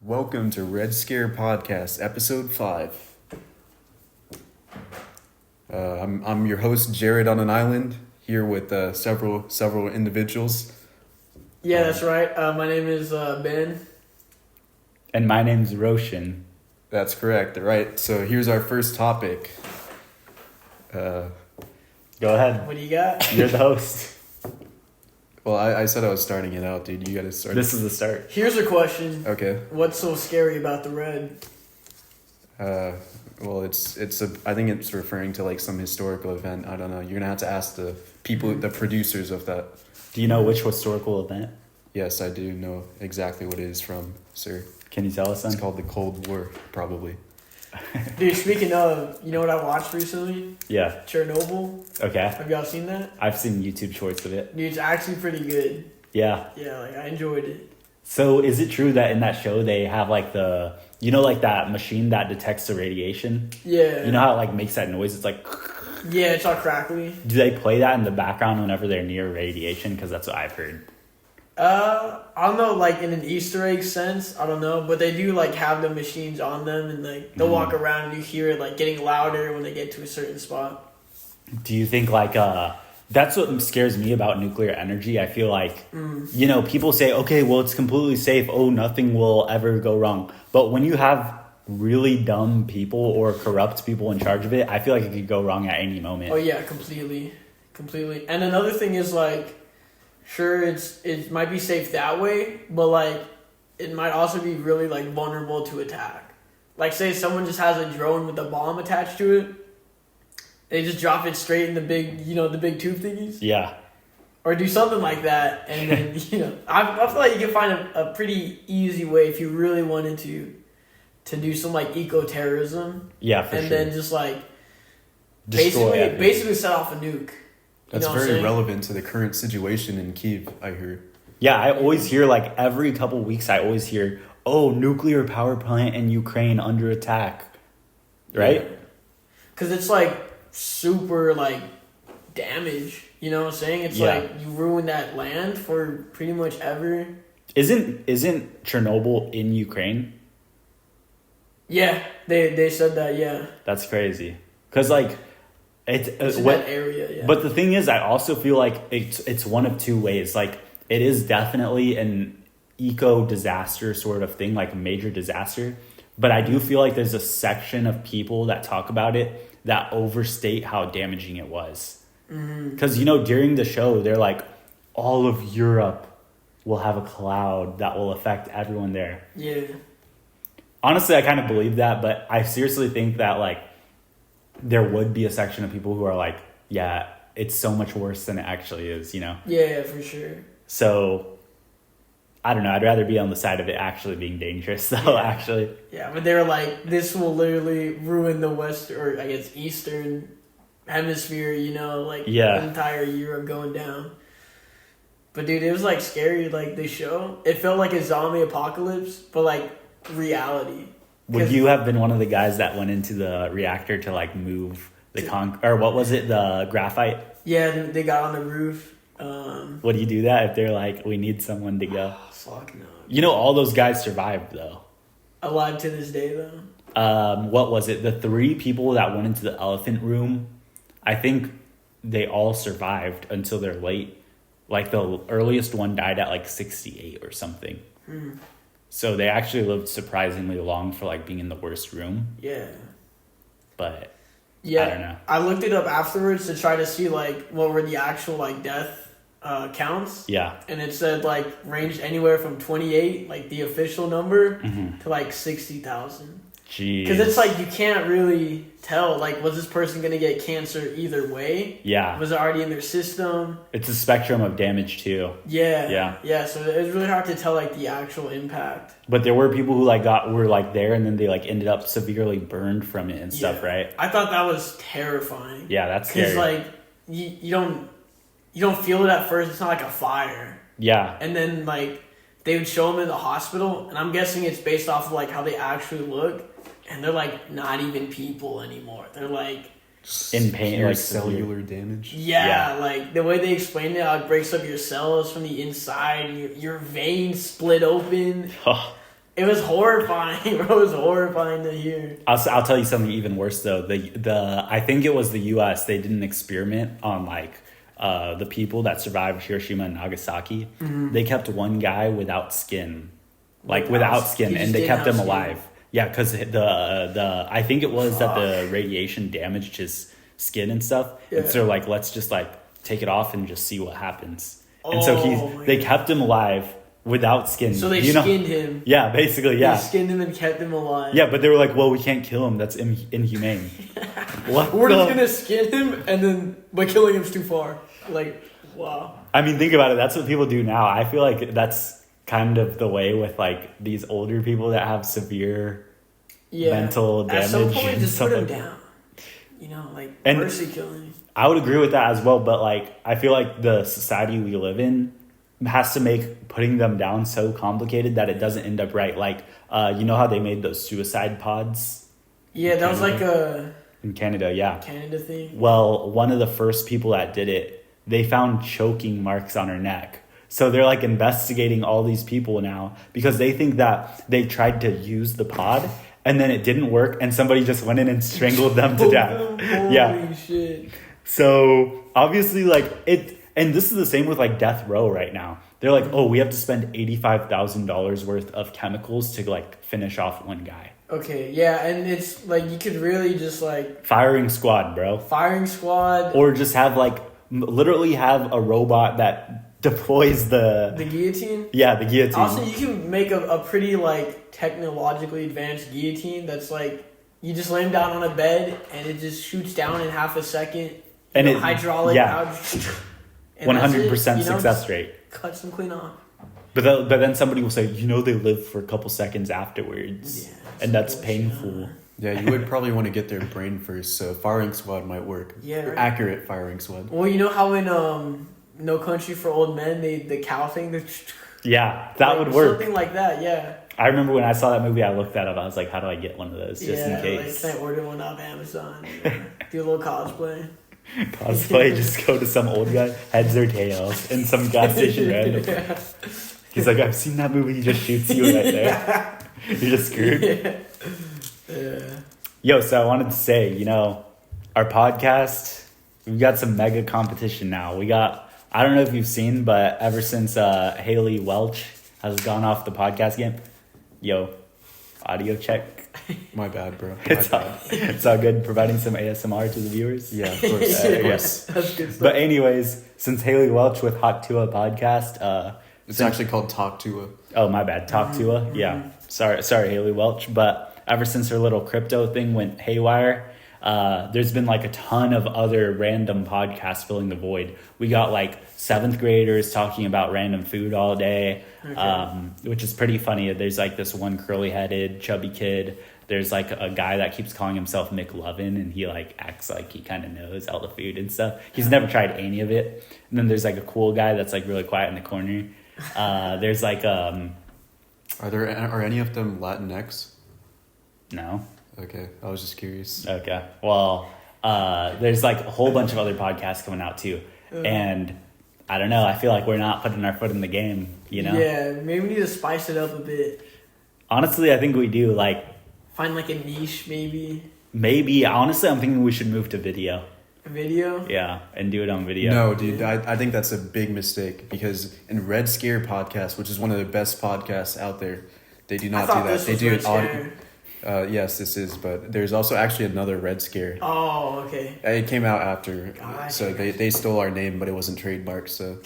Welcome to Red Scare Podcast, Episode 5. I'm your host, Jared on an island, here with several individuals. Yeah, that's right. My name is Ben. And my name's Roshan. That's correct, right? So here's our first topic. Go ahead. What do you got? You're the host. Well, I said I was starting it out, dude. You gotta start. This is the start. Here's a question. Okay. What's so scary about the red? Well, I think it's referring to like some historical event. I don't know. You're gonna have to ask the people, the producers of that. Do you know which historical event? Yes, I do know exactly what it is from, sir. Can you tell us then? It's called the Cold War, probably. Dude, speaking of, you know what I watched recently? Yeah. Chernobyl. Okay. Have y'all seen that? I've seen YouTube shorts of it. Dude, it's actually pretty good. Yeah. Yeah, like I enjoyed it. So is it true that in that show they have like like that machine that detects the radiation? Yeah. You know how it like makes that noise? It's like... Yeah, it's all crackly. Do they play that in the background whenever they're near radiation? Because that's what I've heard. I don't know, like in an Easter egg sense, I don't know, but they do like have the machines on them and like they'll walk around and you hear it like getting louder when they get to a certain spot. Do you think like that's what scares me about nuclear energy? I feel like people say, okay, well, it's completely safe, oh, nothing will ever go wrong, but when you have really dumb people or corrupt people in charge of it, I feel like it could go wrong at any moment. Oh yeah, completely. And another thing is like, sure, it might be safe that way, but like it might also be really like vulnerable to attack. Like say someone just has a drone with a bomb attached to it, they just drop it straight in the big tube thingies. Yeah. Or do something like that, and then I feel like you can find a pretty easy way if you really wanted to do some like eco-terrorism. Yeah, for sure. And then just like Destroy basically set off a nuke. That's very relevant to the current situation in Kyiv, I hear. Yeah, I always hear, like, every couple weeks, I always hear, oh, nuclear power plant in Ukraine under attack. Right? Because it's, like, super, like, damage. You know what I'm saying? It's like you ruin that land for pretty much ever. Isn't Chernobyl in Ukraine? Yeah, they said that, yeah. That's crazy. Because, like... It's in that area, yeah. But the thing is, I also feel like it's one of two ways. Like, it is definitely an eco-disaster sort of thing, like a major disaster. But I do feel like there's a section of people that talk about it that overstate how damaging it was. Because, during the show, they're like, all of Europe will have a cloud that will affect everyone there. Yeah. Honestly, I kind of believe that, but I seriously think that, like, there would be a section of people who are like, yeah, it's so much worse than it actually is, Yeah, for sure. So, I don't know. I'd rather be on the side of it actually being dangerous, though, actually. Yeah, but they're like, this will literally ruin the Eastern hemisphere, the entire Europe going down. But, dude, it was, like, scary, like, the show. It felt like a zombie apocalypse, but, like, reality. Would you have been one of the guys that went into the reactor to like move the the graphite? Yeah, they got on the roof. Would you do that if they're like, we need someone to go? Oh, fuck no. All those guys survived though. Alive to this day though. What was it? The 3 people that went into the elephant room, I think they all survived until they're late. Like the earliest one died at like 68 or something. So they actually lived surprisingly long for like being in the worst room. Yeah. But yeah, I don't know. I looked it up afterwards to try to see like what were the actual like death counts. Yeah. And it said like ranged anywhere from 28, like the official number, to like 60,000. Jeez. Because it's like you can't really tell, like, was this person going to get cancer either way? Yeah. Was it already in their system? It's a spectrum of damage too. Yeah. Yeah, so it was really hard to tell, like, the actual impact. But there were people who, like, were, like, there and then they, like, ended up severely burned from it and stuff, right? I thought that was terrifying. Yeah, that's scary. Because, like, you don't feel it at first. It's not like a fire. Yeah. And then, like, they would show them in the hospital, and I'm guessing it's based off of, like, how they actually look. And they're, like, not even people anymore. They're, like... in pain, like cellular damage. Yeah, like, the way they explained it, how it breaks up your cells from the inside. Your veins split open. It was horrifying, bro. It was horrifying to hear. I'll tell you something even worse though. The I think it was the U.S. They did an experiment on like the people that survived Hiroshima and Nagasaki. Mm-hmm. They kept one guy without skin, without skin, and they kept him alive. Yeah, because the I think it was that the radiation damaged his skin and stuff, and so like let's just like take it off and just see what happens. And so they kept him alive. Without skin. So they skinned him. Yeah, basically, yeah. They skinned him and kept him alive. Yeah, but they were like, well, we can't kill him. That's inhumane. What? We're just going to skin him, but killing him's too far. Like, wow. I mean, think about it. That's what people do now. I feel like that's kind of the way with, like, these older people that have severe mental damage. At some point, just put him like down. You know, like, and mercy killing. I would agree with that as well, but, like, I feel like the society we live in has to make putting them down so complicated that it doesn't end up right. Like, you know how they made those suicide pods? Yeah, that was like a... In Canada, yeah. Canada thing? Well, one of the first people that did it, they found choking marks on her neck. So they're like investigating all these people now because they think that they tried to use the pod and then it didn't work and somebody just went in and strangled them to death. Holy shit. So obviously like it... And this is the same with like death row right now. They're like, oh, we have to spend $85,000 worth of chemicals to like finish off one guy. Okay, yeah, and it's like you could really just like firing squad, bro. Firing squad, or just have like literally have a robot that deploys the guillotine. Yeah, the guillotine. Also, you can make a pretty like technologically advanced guillotine that's like you just lay him down on a bed and it just shoots down in half a second. And it hydraulic. Yeah. 100% success rate. Cuts them clean off. But then somebody will say, you know, they live for a couple seconds afterwards, and that's painful. Yeah, you would probably want to get their brain first, so firing squad might work. Yeah, right. Accurate firing squad. Well, you know how in No Country for Old Men, the cow thing? Yeah, that would work. Something like that, yeah. I remember when I saw that movie, I looked that up. I was like, how do I get one of those just in case? Like, can I order one off Amazon? Do a little cosplay. Cosplay, just go to some old guy, heads or tails, in some gas station random. Yeah. He's like, I've seen that movie, he just shoots you right there. You're just screwed. Yeah. Yo, so I wanted to say, you know, our podcast, we've got some mega competition now. We got, I don't know if you've seen, but ever since Haley Welch has gone off the podcast game, yo, audio check. My bad, bro. It's all good. Providing some ASMR to the viewers. Yeah, of course. Yes. That's good stuff. But anyways, since Haley Welch with Hot Tua podcast, it's actually called Talk Tua. Oh, my bad. Talk Tua. Mm-hmm. Yeah. Sorry, Haley Welch. But ever since her little crypto thing went haywire, there's been like a ton of other random podcasts filling the void. We got like 7th graders talking about random food all day, which is pretty funny. There's like this one curly-headed, chubby kid. There's like a guy that keeps calling himself McLovin, and he like acts like he kind of knows all the food and stuff. He's never tried any of it. And then there's like a cool guy that's like really quiet in the corner. There's like Are any of them Latinx? No. Okay, I was just curious. Okay, well, there's like a whole bunch of other podcasts coming out too, and I don't know. I feel like we're not putting our foot in the game, you know? Yeah, maybe we need to spice it up a bit. Honestly, I think we do. Like, find like a niche, maybe. Maybe. Honestly, I'm thinking we should move to video. A video? Yeah, and do it on video. No, dude, I think that's a big mistake because in Red Scare podcast, which is one of the best podcasts out there, they do not do that. They do it audio. Yes, this is, but there's also actually another Red Scare. Oh, okay. It came out after, so they stole our name, but it wasn't trademarked. So,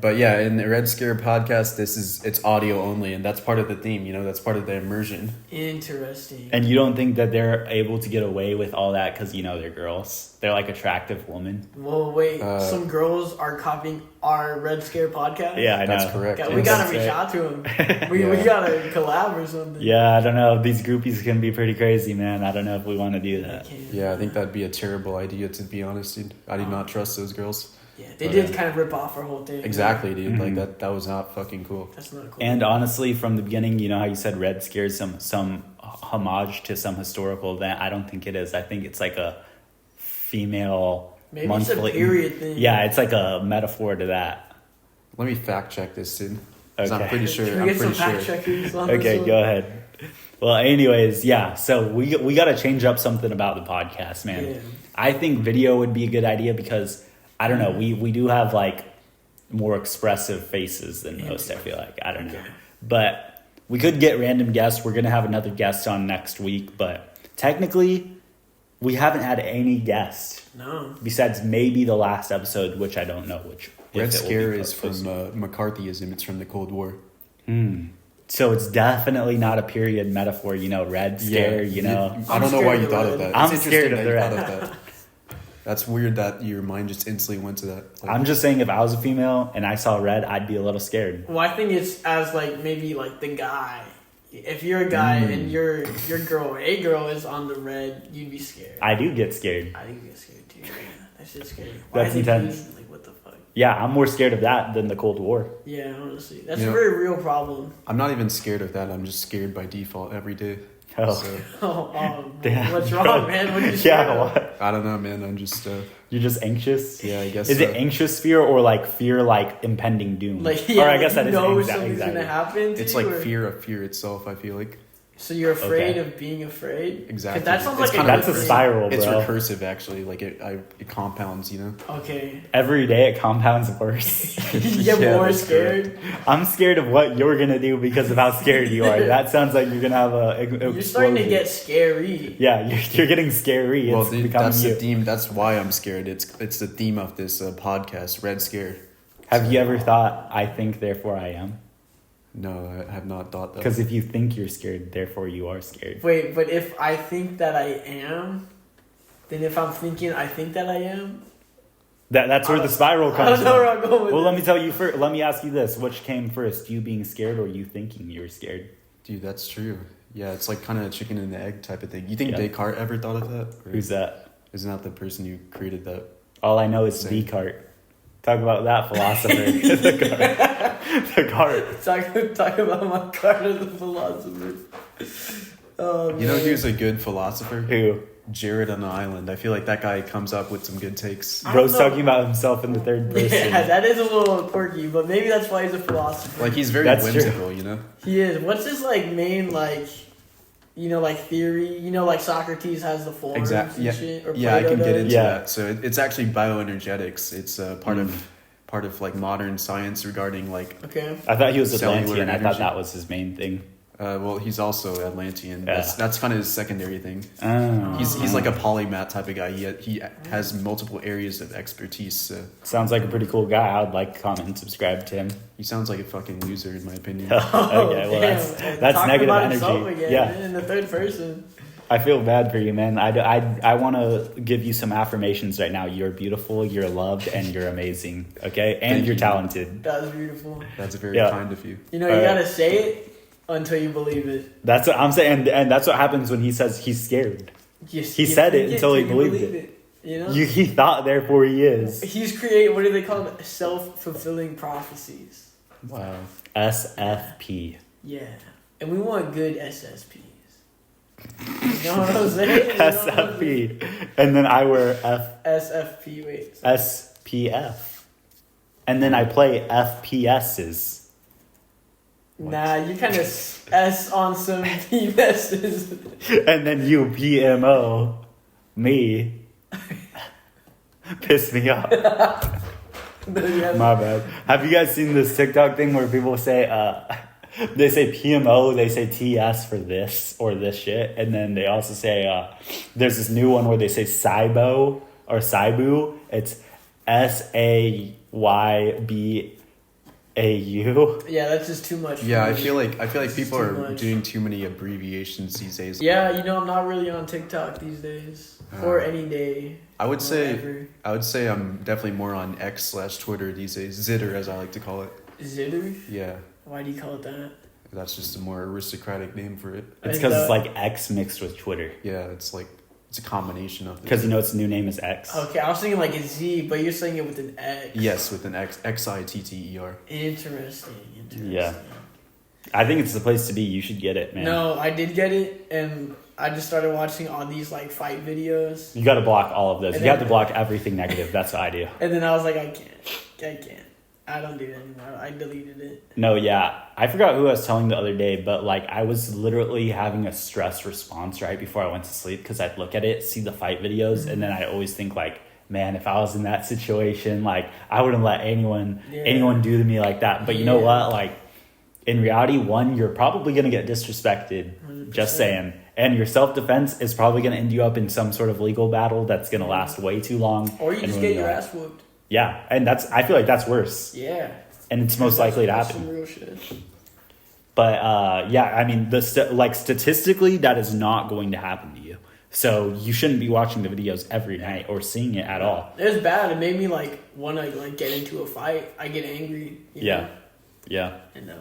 but yeah, in the Red Scare podcast, it's audio only, and that's part of the theme. You know, that's part of the immersion. Interesting. And you don't think that they're able to get away with all that because you know they're girls? They're like attractive women. Well, wait, some girls are copying our Red Scare podcast? Yeah, I know. That's correct. We gotta reach out to them. We gotta collab or something. Yeah, I don't know. These groupies can be pretty crazy, man. I don't know if we want to do that. Yeah, I think that'd be a terrible idea, to be honest, dude. I do not trust those girls. Yeah, they did kind of rip off our whole thing. Exactly, dude. Mm-hmm. Like that was not fucking cool. That's not cool. And honestly, from the beginning, you know how you said Red Scare is some homage to some historical event? I don't think it is. I think it's like a female maybe monthly. It's a period thing. Yeah, it's like a metaphor to that. Let me fact check this, dude. 'Cause I'm pretty sure. Can we get some fact checkers on Okay, this one? go ahead. Well, anyways, yeah. So we got to change up something about the podcast, man. Yeah. I think video would be a good idea because I don't know. We do have like more expressive faces than most. I feel like I don't know, but we could get random guests. We're gonna have another guest on next week, but technically, we haven't had any guests. No. Besides maybe the last episode, which I don't know which. Red Scare is from McCarthyism. It's from the Cold War. So it's definitely not a period metaphor, Red Scare, I don't know why you thought of that. I'm It's scared of interesting the that you red. thought of that. That's weird that your mind just instantly went to that. Like, I'm just saying if I was a female and I saw red, I'd be a little scared. Well, I think it's as like maybe like the guy. If you're a guy and your girl or a girl is on the red, you'd be scared. I do get scared. I do get scared too. Yeah, that shit's scary. Why That's is it intense. peace? Like what the fuck? Yeah, I'm more scared of that than the Cold War. Yeah, honestly, that's a very real problem. I'm not even scared of that. I'm just scared by default every day. Oh, So, damn, what's bro. wrong, man? What are you scared Yeah, of? what? I don't know, man. I'm just. You're just anxious? Yeah, I guess. Is it anxious fear or like fear like impending doom? Like or I guess you that is know anxiety. something's gonna happen. To It's you, like or- fear of fear itself. I feel like So you're afraid Okay. of being afraid. exactly. 'Cause that sounds It's like kind of That's a good spiral, bro. It's recursive, actually. Like it compounds. thing. Okay. Every day it compounds worse. You get Yeah, more that's scared. I'm scared of what you're gonna do because of how scared you are. That sounds like you're gonna have a You're starting to get scary. Yeah, you're getting scary. Well, It's dude, becoming that's you. the theme. That's why I'm scared. It's the theme of this podcast. Red Scare. Have you ever thought, I think, therefore I am? No, I have not thought that. Because if you think you're scared, therefore you are scared. Wait, but if I think that I am, then if I'm thinking I think that I am, That's where the spiral I comes don't know where from. I'm going with Well, this. let me tell you first. Let me ask you this: which came first, you being scared or you thinking you were scared? Dude, that's true. Yeah, it's like kind of a chicken and the egg type of thing. You think Yeah. Descartes ever thought of that? Or Who's that? Isn't that the person who created that? All I know is Same. Descartes. Talk about that philosopher. the cart. Talk about my card as a philosopher. Oh, You know man. who's a good philosopher? Who? Jared on the Island. I feel like that guy comes up with some good takes. I Bro's don't know. talking about himself in the third person. Yeah, that is a little quirky, but maybe that's why he's a philosopher. Like he's very That's true. whimsical, you know? He is. What's his like main like, like theory? Like Socrates has the forms Exactly. and Yeah, shit. Or yeah, I Plato can get does. into Yeah. that. So it's actually bioenergetics. It's part of like modern science regarding like. Okay. I thought he was Cellular Atlantean. I thought energy. that was his main thing. Well, he's also Atlantean. Yeah. That's kind of his secondary thing. Oh. He's like a polymath type of guy. He has multiple areas of expertise. So Sounds like a pretty cool guy. I would like, comment, and subscribe to him. he sounds like a fucking loser in my opinion. Okay, well Damn. that's Talking negative about himself energy. Again, Yeah. man, in the third person. I feel bad for you, man. I want to give you some affirmations right now. You're beautiful, you're loved, and you're amazing. Okay, and Thank you're you. talented. That was beautiful. That's very Yeah. kind of you. You All right. gotta say it until you believe it. That's what I'm saying, and that's what happens when he says he's scared. You said it think until he you believed believe it. You know. He thought, therefore he is. He's created. What do they call it? Self-fulfilling prophecies. Wow. SFP. Yeah, and we want good SSPs. You know what I'm saying? You know what I'm saying? SFP. And then I wear SFP. Wait. SPF. And then I play FPSs. Nah, you kind of S on some penises. And then you PMO me. Piss me off. My bad. Have you guys seen this TikTok thing where people say they say PMO, they say TS for this or this shit, and then they also say there's this new one where they say SIBO or SIBU. It's SAYBAU. Yeah, that's just too much. Yeah, for I me. feel like people too are much. doing too many abbreviations these days. Yeah, I'm not really on TikTok these days, or any day. I would say Whatever. I'm definitely more on X/Twitter these days. Zitter, as I like to call it. Zitter. Yeah, Why do you call it that? that's just a more aristocratic name for it. It's Is because it's that- like X mixed with Twitter. Yeah, it's a combination of. Because its new name is X. Okay, I was thinking like a Z, but you're saying it with an X. Yes, with an Xitter. Interesting. Yeah. I think it's the place to be. You should get it, man. No, I did get it, and I just started watching all these like fight videos, You got to block all of those. And You have then- to block everything negative. That's the idea. and then I was like, I can't. I don't do it anymore. I deleted it. No, yeah. I forgot who I was telling the other day, but like I was literally having a stress response right before I went to sleep because I'd look at it, see the fight videos, and then I always think like, man, if I was in that situation, like I wouldn't let anyone do to me like that. But you know what? Like in reality, one, you're probably gonna get disrespected. 100%. Just saying. And your self-defense is probably gonna end you up in some sort of legal battle that's gonna last way too long. Or you just get your ass whooped. Yeah, and I feel like that's worse. Yeah. And it's most likely to happen. Some real shit. But yeah, I mean, statistically, that is not going to happen to you. So you shouldn't be watching the videos every night or seeing it at all. It was bad. It made me like want to like get into a fight. I get angry. You know? Yeah. And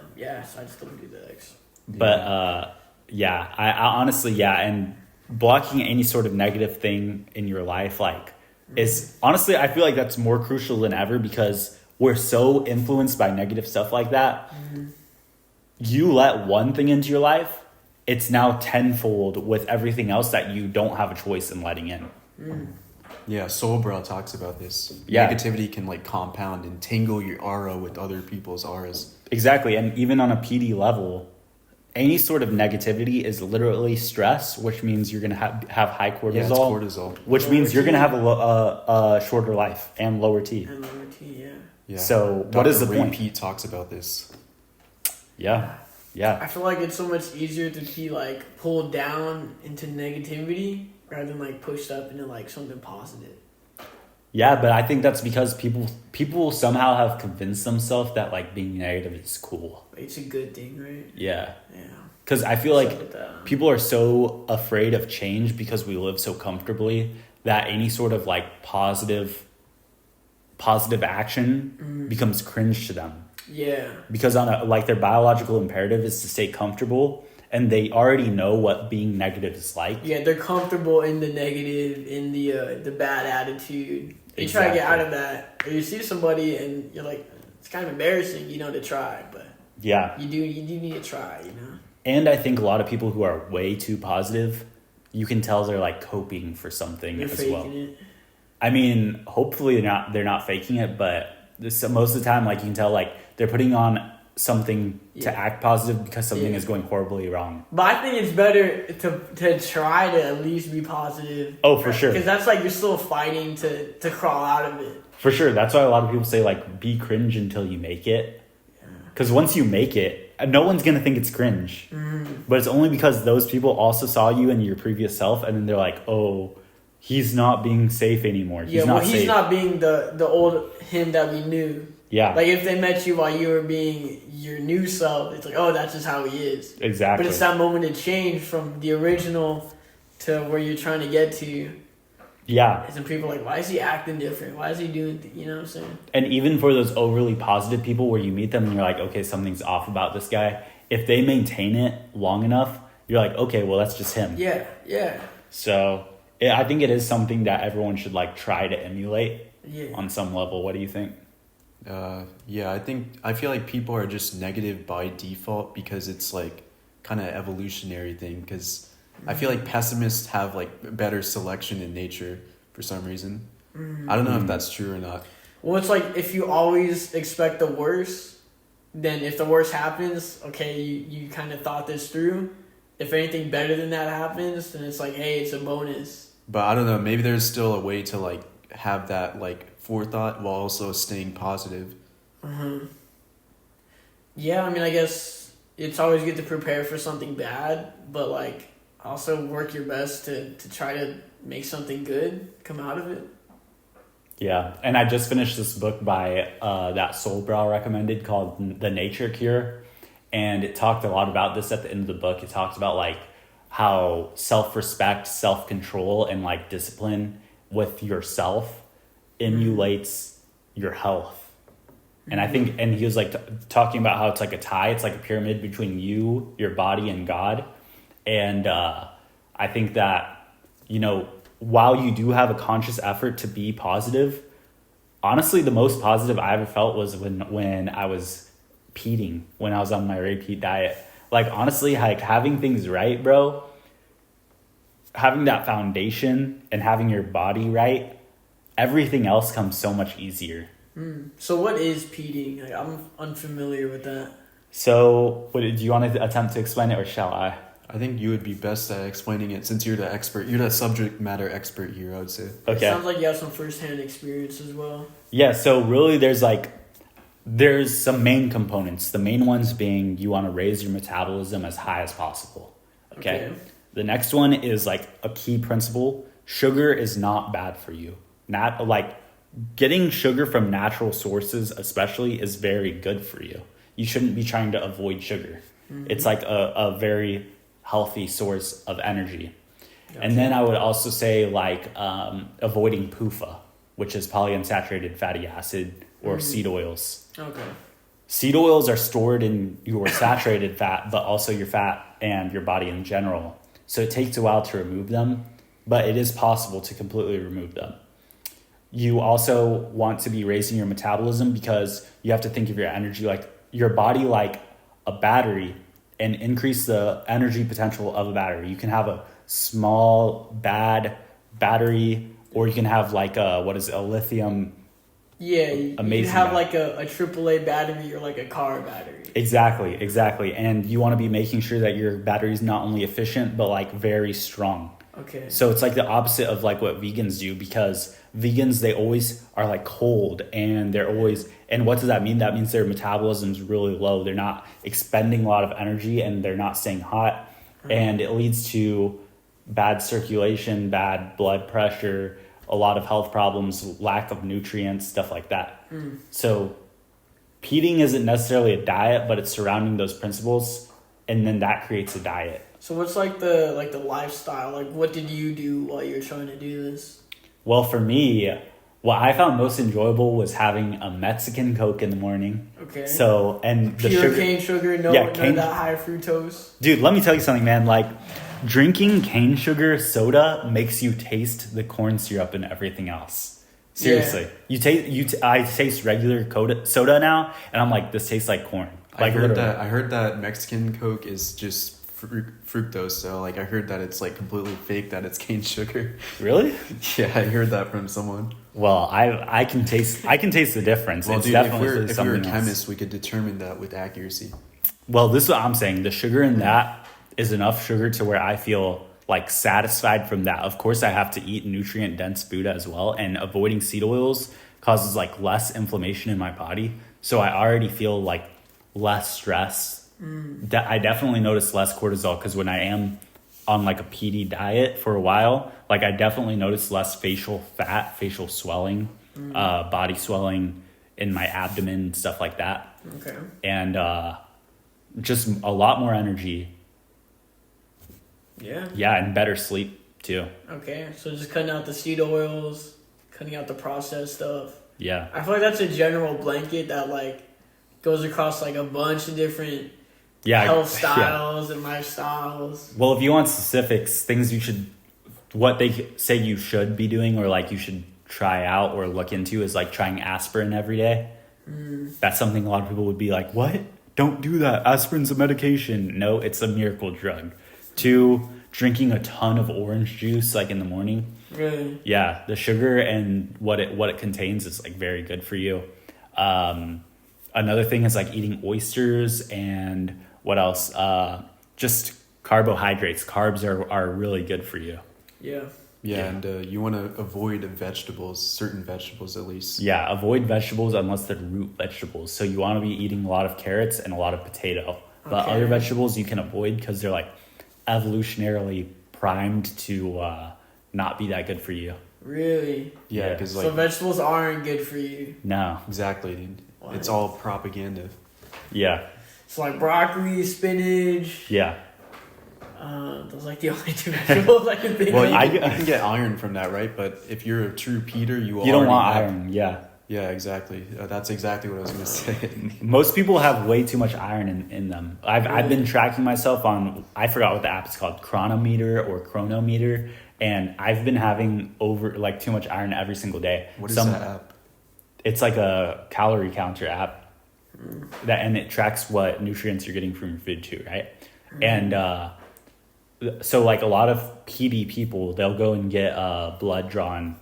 so I just don't do that. But yeah, I honestly, and blocking any sort of negative thing in your life, like, is honestly, I feel like that's more crucial than ever because we're so influenced by negative stuff like that. Mm-hmm. You let one thing into your life, it's now tenfold with everything else that you don't have a choice in letting in. Mm. Yeah, Soulbra talks about this. Yeah. Negativity can like compound and tangle your aura with other people's auras. Exactly, and even on a PD level, any sort of negativity is literally stress, which means you're going to have high cortisol. Yeah, it's cortisol. Which lower means you're T. going to have a shorter life and lower T. And lower T, Yeah. So Dr. what is the Ray point? Pete talks about this. Yeah. I feel like it's so much easier to be like pulled down into negativity rather than like pushed up into like something positive. Yeah, but I think that's because people somehow have convinced themselves that like being negative is cool. It's a good thing, right? Yeah. Yeah. Because I feel like people are so afraid of change because we live so comfortably that any sort of like positive action becomes cringe to them. Yeah. Because their biological imperative is to stay comfortable, and they already know what being negative is like. Yeah, they're comfortable in the negative, in the bad attitude. They try to get out of that. Or you see somebody and you're like, it's kind of embarrassing, to try, but yeah, you do need to try, And I think a lot of people who are way too positive, you can tell they're like coping for something They're as faking well. it. I mean, hopefully they're not faking it, but most of the time, like you can tell, like they're putting on something to act positive because something is going horribly wrong. But I think it's better to try to at least be positive. Oh, for sure. Because that's like you're still fighting to crawl out of it. For sure. That's why a lot of people say like be cringe until you make it. Because once you make it, no one's going to think it's cringe. Mm. But it's only because those people also saw you in your previous self and then they're like, oh, he's not being safe anymore. He's not being the old him that we knew. Yeah. Like if they met you while you were being your new self, it's like, oh, that's just how he is. Exactly. But it's that moment to change from the original to where you're trying to get to. Yeah. And some people are like, why is he acting different? Why is he doing, you know what I'm saying? And even for those overly positive people where you meet them and you're like, okay, something's off about this guy. If they maintain it long enough, you're like, okay, well, that's just him. Yeah, yeah. So I think it is something that everyone should like try to emulate on some level. What do you think? I feel like people are just negative by default because it's like kind of evolutionary thing. Because I feel like pessimists have like better selection in nature for some reason. I don't know if that's true or not. Well, it's like if you always expect the worst, then if the worst happens, okay, you kind of thought this through. If anything better than that happens, then it's like, hey, it's a bonus. But I don't know, maybe there's still a way to like have that like forethought while also staying positive. Yeah, I mean, I guess it's always good to prepare for something bad, but like also work your best to try to make something good come out of it. Yeah, and I just finished this book by that Soulbra recommended called The Nature Cure, and it talked a lot about this at the end of the book. It talked about like how self-respect, self-control, and like discipline with yourself emulates your health. And I think, and he was like talking about how it's like a tie, it's like a pyramid between you, your body, and God. And I think that, while you do have a conscious effort to be positive, honestly, the most positive I ever felt was when I was peating, when I was on my repeat diet. Like, honestly, like having things right, bro, having that foundation and having your body right, everything else comes so much easier. So what is peating? Like, I'm unfamiliar with that. So, do you want to attempt to explain it, or shall I? I think you would be best at explaining it since you're the expert. You're the subject matter expert here, I would say. Okay. It sounds like you have some firsthand experience as well. Yeah, so really there's some main components. The main ones being you want to raise your metabolism as high as possible. Okay. The next one is like a key principle. Sugar is not bad for you. Not like getting sugar from natural sources especially is very good for you. You shouldn't be trying to avoid sugar. It's like a very healthy source of energy. Gotcha. And then I would also say like avoiding PUFA, which is polyunsaturated fatty acid or seed oils. Okay. Seed oils are stored in your saturated fat, but also your fat and your body in general. So it takes a while to remove them, but it is possible to completely remove them. You also want to be raising your metabolism because you have to think of your energy like your body like a battery and increase the energy potential of a battery. You can have a small bad battery, or you can have like a lithium. Yeah, you can have like a AAA battery or like a car battery. Exactly. And you want to be making sure that your battery is not only efficient, but like very strong. Okay. So it's like the opposite of like what vegans do, because vegans, they always are like cold and and what does that mean? That means their metabolism's really low. They're not expending a lot of energy and they're not staying hot. And it leads to bad circulation, bad blood pressure, a lot of health problems, lack of nutrients, stuff like that. So peating isn't necessarily a diet, but it's surrounding those principles, and then that creates a diet. So what's like the lifestyle? Like, what did you do while you were trying to do this? Well, for me, what I found most enjoyable was having a Mexican Coke in the morning. Okay. So, and the pure cane sugar, none of that high fructose. Dude, let me tell you something, man. Like, drinking cane sugar soda makes you taste the corn syrup and everything else. Seriously, I taste regular soda now, and I'm like, this tastes like corn. Like, I heard that Mexican Coke is just fructose, so like I heard that it's like completely fake, that it's cane sugar. Really? Yeah, I heard that from someone. Well, I can taste the difference. Well, it's dude, definitely if we're a chemist, we could determine that with accuracy. Well, this is what I'm saying. The sugar in that is enough sugar to where I feel like satisfied from that. Of course, I have to eat nutrient dense food as well, and avoiding seed oils causes like less inflammation in my body. So I already feel like less stress. I definitely notice less cortisol, because when I am on like a PD diet for a while, like I definitely notice less facial fat, facial swelling, body swelling in my abdomen, stuff like that. Okay. And just a lot more energy. Yeah. Yeah, and better sleep too. Okay, so just cutting out the seed oils, cutting out the processed stuff. Yeah. I feel like that's a general blanket that like goes across like a bunch of different health styles and lifestyles. Well, if you want specifics, things what they say you should be doing, or like you should try out or look into, is like trying aspirin every day. That's something a lot of people would be like, what? Don't do that. Aspirin's a medication. No, it's a miracle drug. 2, drinking a ton of orange juice like in the morning. Really? Yeah, the sugar and what it contains is like very good for you. Another thing is like eating oysters, and what else? Just carbohydrates. Carbs are really good for you. Yeah. Yeah, and you want to avoid vegetables, certain vegetables at least. Yeah, avoid vegetables unless they're root vegetables. So you want to be eating a lot of carrots and a lot of potato. But other vegetables you can avoid because they're like evolutionarily primed to not be that good for you. Really? Yeah, because so vegetables aren't good for you. No. Exactly, dude. What? It's all propaganda. Yeah. It's like broccoli, spinach. Yeah. Those are like the only 2 vegetables I can think of. Well, you can get iron from that, right? But if you're a true Peter, you don't want iron. Yeah. Yeah, exactly. That's exactly what I was going to say. Most people have way too much iron in them. I've been tracking myself on, I forgot what the app is called, Chronometer, and I've been having over like too much iron every single day. What is that app? It's like a calorie counter app and it tracks what nutrients you're getting from your food too, right? And so like a lot of PD people, they'll go and get blood drawn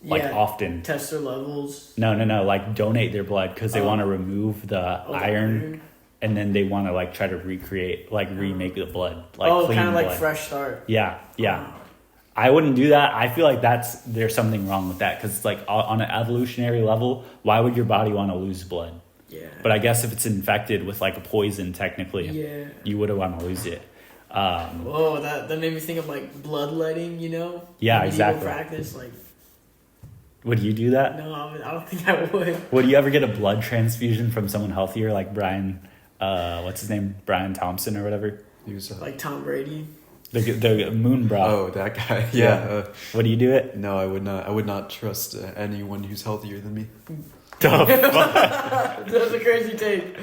like often. Test their levels. No, like donate their blood because they want to remove the iron, and then they want to like try to recreate, like remake the blood, like clean kind of like blood. fresh start. Yeah. I wouldn't do that. I feel like there's something wrong with that because like on an evolutionary level, why would your body want to lose blood? Yeah. But I guess if it's infected with like a poison, technically, you would want to lose it. That made me think of like bloodletting, you know? Yeah, exactly. Practice, like. Would you do that? No, I don't think I would. Would you ever get a blood transfusion from someone healthier, like Brian? What's his name? Brian Thompson or whatever. He was like Tom Brady. The moon bra. Oh, that guy. Yeah. Would you do it? No, I would not. I would not trust anyone who's healthier than me. That's a crazy take.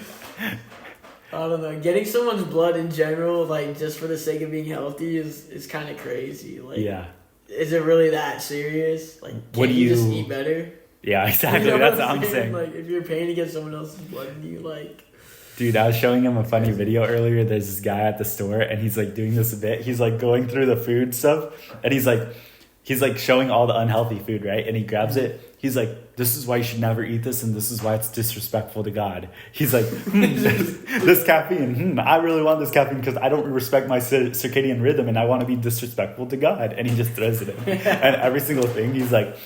I don't know. Getting someone's blood in general, like just for the sake of being healthy, is kind of crazy. Like, is it really that serious? Like, can't you just eat better? Yeah, exactly. You know That's what I'm saying. Like, if you're paying to get someone else's blood in you, like. Dude, I was showing him a funny video earlier. There's this guy at the store, and he's like doing this a bit. He's like going through the food stuff, and he's like showing all the unhealthy food, right? And he grabs it. He's like, "This is why you should never eat this, and this is why it's disrespectful to God." He's like, this caffeine. I really want this caffeine because I don't respect my circadian rhythm, and I want to be disrespectful to God. And he just throws it in. And every single thing, he's like,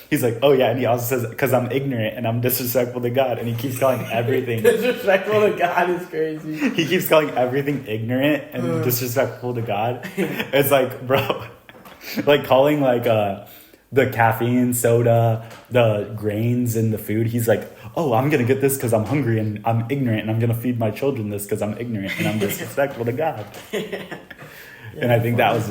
"Oh yeah," and he also says, "Because I'm ignorant and I'm disrespectful to God." And he keeps calling everything disrespectful to God is crazy. He keeps calling everything ignorant and disrespectful to God. It's like, bro, like calling like the caffeine, soda, the grains in the food. He's like, "Oh, I'm going to get this because I'm hungry and I'm ignorant, and I'm going to feed my children this because I'm ignorant and I'm disrespectful to God." And I think I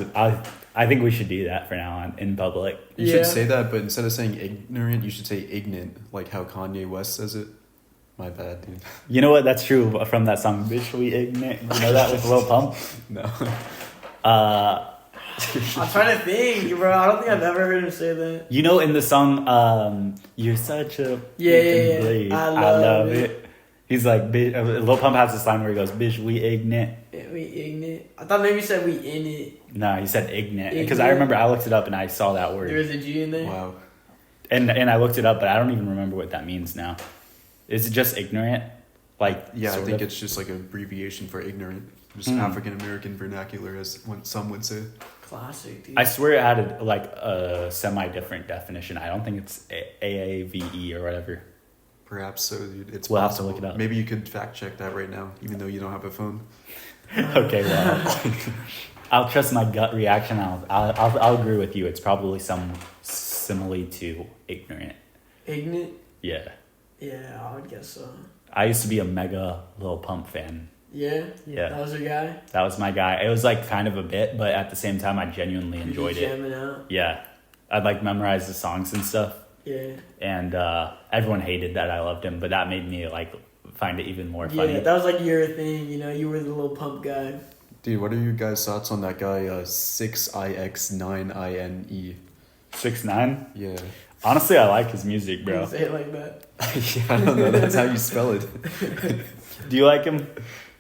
think we should do that for now on in public. You should say that, but instead of saying ignorant, you should say ignorant, like how Kanye West says it. My bad, dude. You know what? That's true from that song, "Bitch, We Ignorant." You know that with Lil Pump? No. I'm trying to think, bro. I don't think I've ever heard him say that. You know, in the song, "You're such a blade. I love it." He's like, Lil Pump has this line where he goes, "Bitch, we ignorant." Yeah, we ignorant. I thought maybe you said we in it. No, he said ignorant. Because I remember I looked it up and I saw that word. There was a G in there? Wow. And I looked it up, but I don't even remember what that means now. Is it just ignorant? Like, yeah, I think it's just like an abbreviation for ignorant. Just African American vernacular, as some would say. Classic, dude. I swear it had like a semi-different definition. I don't think it's AAVE or whatever. Perhaps so, dude. It's we'll possible. have to look it up. Maybe you could fact check that right now, even though you don't have a phone. Okay, well, I'll trust my gut reaction. I'll agree with you. It's probably some simile to ignorant. Ignorant? Yeah. Yeah, I would guess so. I used to be a mega Lil Pump fan. Yeah? Yeah. That was your guy? That was my guy. It was like kind of a bit, but at the same time, I genuinely enjoyed it. Jamming out? Yeah. I'd like memorize the songs and stuff. Yeah. And everyone hated that I loved him, but that made me like find it even more funny. Yeah, that was like your thing, you know, you were the Lil Pump guy. Dude, what are your guys' thoughts on that guy, 6ix9ine? 6ix9ine? Yeah. Honestly, I like his music, bro. Say it like that. Yeah, I don't know. That's how you spell it. Do you like him?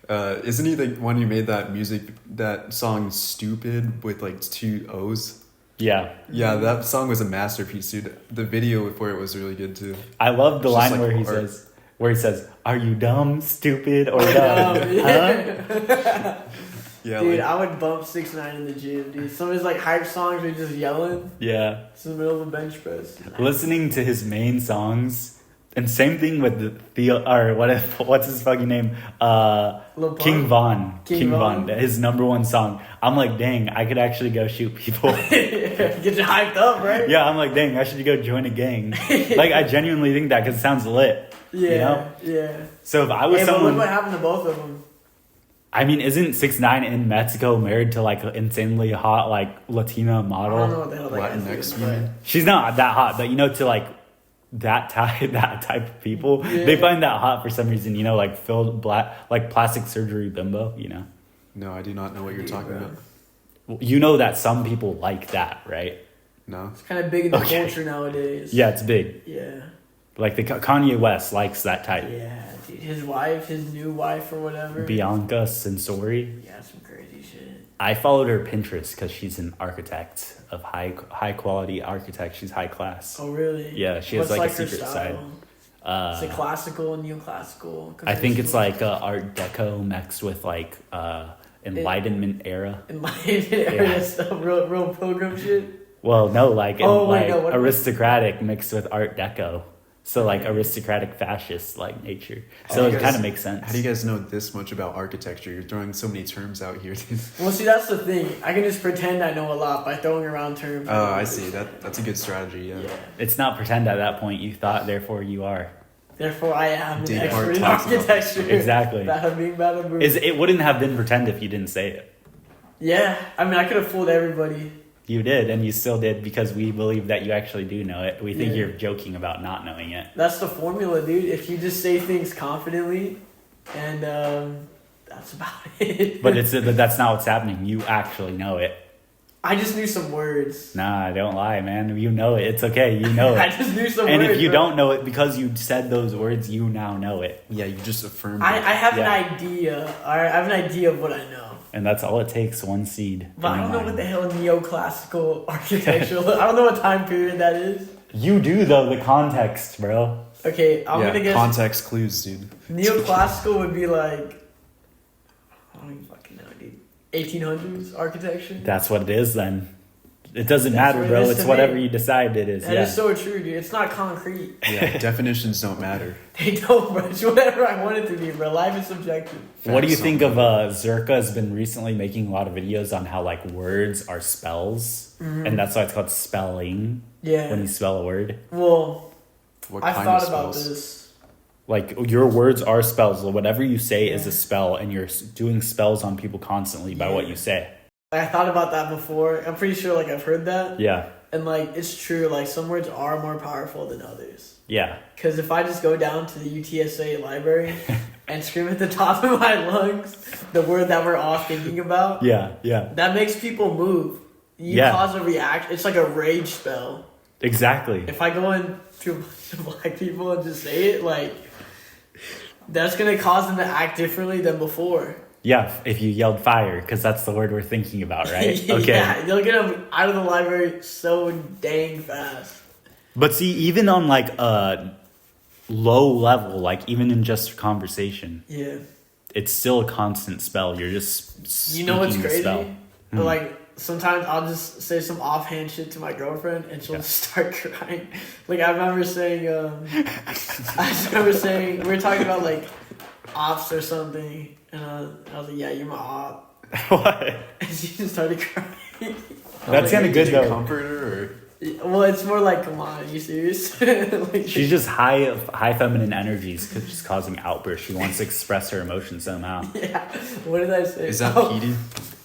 Isn't he the one who made that song "Stupid" with like 2 O's? Yeah. Yeah, that song was a masterpiece, dude. The video for it was really good too. I love the line like where he says, "Are you dumb, stupid, or dumb?" Huh? Yeah, dude, like, I would bump 6ix9ine in the gym, dude. Some of his like hype songs were just yelling. Yeah. It's in the middle of a bench press. Listening to his main songs, and same thing with what's his fucking name? King Von. King Von. His number one song. I'm like, dang, I could actually go shoot people. Get you hyped up, right? Yeah, I'm like, dang, I should go join a gang. Like, I genuinely think that because it sounds lit. Yeah, you know? yeah. So if I was someone, but look what happened to both of them. I mean, isn't 6ix9ine in Mexico married to like an insanely hot like Latina model? I don't know what the hell that Latinx is. woman. She's not that hot, but you know, to like that type of people, they find that hot for some reason. You know, like filled black, like plastic surgery bimbo. You know. No, I do not know what you're talking about. You know that some people like that, right? No. It's kind of big in the culture nowadays. Yeah, it's big. Yeah. Like Kanye West likes that type. Yeah, dude. His new wife or whatever. Bianca Sensori. Yeah, some crazy shit. I followed her Pinterest because she's an architect of high quality architect. She's high class. Oh really? Yeah, she has like a secret side. Is it classical and neoclassical? I think it's like Art Deco mixed with like Enlightenment era. Enlightenment era stuff, real pilgrim shit. Well, no, like what aristocratic mixed with Art Deco. So like aristocratic fascist like nature. So it kind of makes sense. How do you guys know this much about architecture? You're throwing so many terms out here. Well, see, that's the thing. I can just pretend I know a lot by throwing around terms. Oh, I see. That's a good strategy. Yeah. It's not pretend at that point. You thought, therefore you are. Therefore, I am an expert in architecture. Exactly. Bada bing, bada boom. It wouldn't have been pretend if you didn't say it. Yeah, I mean, I could have fooled everybody. You did, and you still did because we believe that you actually do know it. We think you're joking about not knowing it. That's the formula, dude. If you just say things confidently, and that's about it. But that's not what's happening. You actually know it. I just knew some words. Nah, don't lie, man. You know it. It's okay. You know it. I just knew some words. And if you don't know it because you said those words, you now know it. Yeah, you just affirmed I have an idea. I have an idea of what I know. And that's all it takes, one seed. But I don't know what the hell neoclassical architecture I don't know what time period that is. You do, though, the context, bro. Okay, I'm going to guess... context clues, dude. Neoclassical would be like... I don't even fucking know, dude. 1800s architecture? That's what it is, then. It doesn't matter, bro. It's whatever you decide it is. That is so true, dude. It's not concrete. Yeah, definitions don't matter. They don't, bro. It's whatever I want it to be, bro. Life is subjective. What do you think of Zerka has been recently making a lot of videos on how like words are spells, and that's why it's called spelling. Yeah. When you spell a word. Well, I've thought about this. Like your words are spells. Whatever you say is a spell, and you're doing spells on people constantly by what you say. I thought about that before. I'm pretty sure like I've heard that. Yeah. And like it's true, like some words are more powerful than others. Yeah. Because if I just go down to the UTSA library and scream at the top of my lungs the word that we're all thinking about. Yeah. That makes people move. You cause a reaction. It's like a rage spell. Exactly. If I go in to a bunch of black people and just say it, like that's gonna cause them to act differently than before. Yeah, if you yelled fire, because that's the word we're thinking about, right? Okay. Yeah, they'll get them out of the library so dang fast. But see, even on like a low level, like even in just conversation, it's still a constant spell. You're just speaking. You know what's crazy? Like sometimes I'll just say some offhand shit to my girlfriend, and she'll just start crying. Like I remember saying, we were talking about like ops or something. And I was like, yeah, you're my op. What? And she just started crying. That's kind of good, though. Comfort her, or? Well, it's more like, come on, are you serious? Like, she's just high feminine energies, just causing outbursts. She wants to express her emotions somehow. Yeah. What did I say? Is that PD?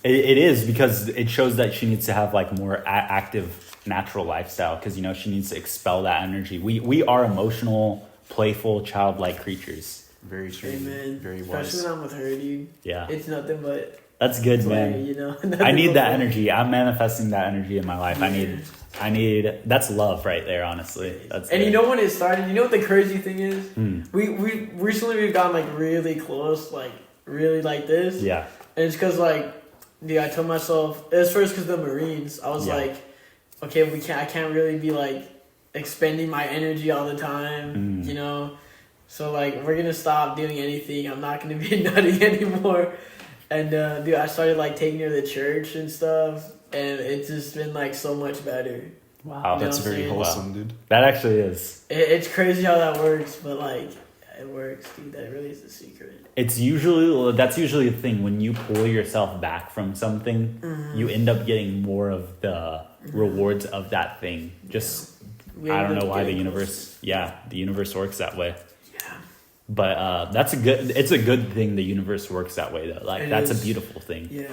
It is, because it shows that she needs to have like more active, natural lifestyle. Because she needs to expel that energy. We are emotional, playful, childlike creatures. Very true. Amen. Very wise. Especially when I'm with her, dude. Yeah. It's nothing but... That's good, man. I need that energy. I'm manifesting that energy in my life. Yeah. I need... That's love right there, honestly. That's and you know when it started? You know what the crazy thing is? We've gotten like really close, like really like this. Yeah. And it's because like, dude, I told myself... It was first because of the Marines. I was like, okay, I can't really be like expending my energy all the time, So, like, we're going to stop doing anything. I'm not going to be nutty anymore. And, dude, I started, like, taking her to church and stuff. And it's just been, like, so much better. Wow. That's very wholesome, dude. That actually is. It's crazy how that works. But, like, it works, dude. That really is the secret. That's usually the thing. When you pull yourself back from something, you end up getting more of the rewards of that thing. Just, I don't know why the universe works that way. But it's a good thing the universe works that way, though. Like, that's a beautiful thing. Yeah.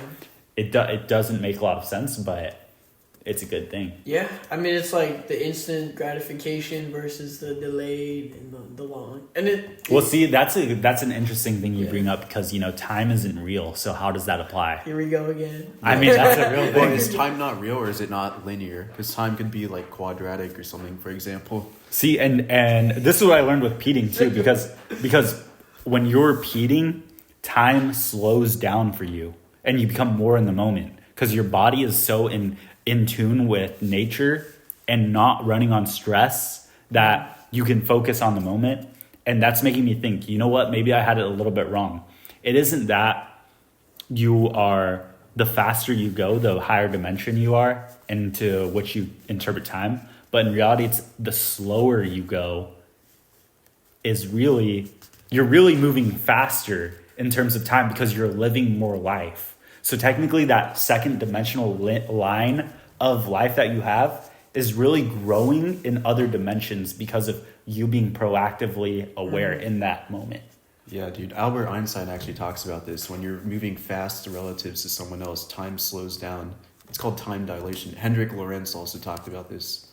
It doesn't make a lot of sense, but it's a good thing. Yeah, I mean, it's like the instant gratification versus the delayed and the long. And well, see, that's an interesting thing you bring up because, time isn't real. So how does that apply? Here we go again. I mean, that's a real thing. Well, is time not real or is it not linear? Because time could be like quadratic or something, for example. See, and this is what I learned with peating too, because when you're peating, time slows down for you and you become more in the moment because your body is so in tune with nature and not running on stress that you can focus on the moment. And that's making me think, you know what, maybe I had it a little bit wrong. It isn't that the faster you go, the higher dimension you are into which you interpret time. But in reality, it's the slower you go you're really moving faster in terms of time because you're living more life. So technically that second dimensional line of life that you have is really growing in other dimensions because of you being proactively aware in that moment. Yeah, dude. Albert Einstein actually talks about this. When you're moving fast relative to someone else, time slows down. It's called time dilation. Hendrik Lorentz also talked about this.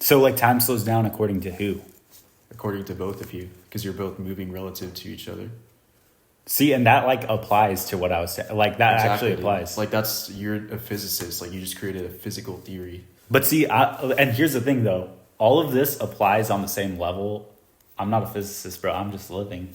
So like time slows down according to who? According to both of you, because you're both moving relative to each other. See, and that like applies to what I was saying. Like that Exactly, actually applies. dude. Like you're a physicist. Like you just created a physical theory. But see, and here's the thing though. All of this applies on the same level. I'm not a physicist, bro. I'm just living,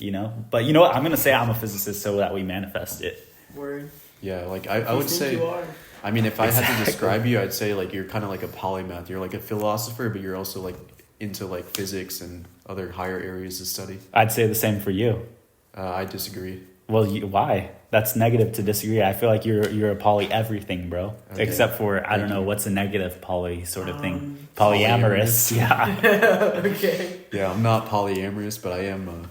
But you know what? I'm going to say I'm a physicist so that we manifest it. Word. Yeah, like I would say... You are. I mean, if I had to describe you, I'd say like you're kind of like a polymath. You're like a philosopher, but you're also like into like physics and other higher areas of study. I'd say the same for you. I disagree. Well, why? That's negative to disagree. I feel like you're a poly everything, bro. Okay. Except for I don't know what's a negative poly sort of thing. Polyamorous. Yeah. Okay. Yeah, I'm not polyamorous, but I am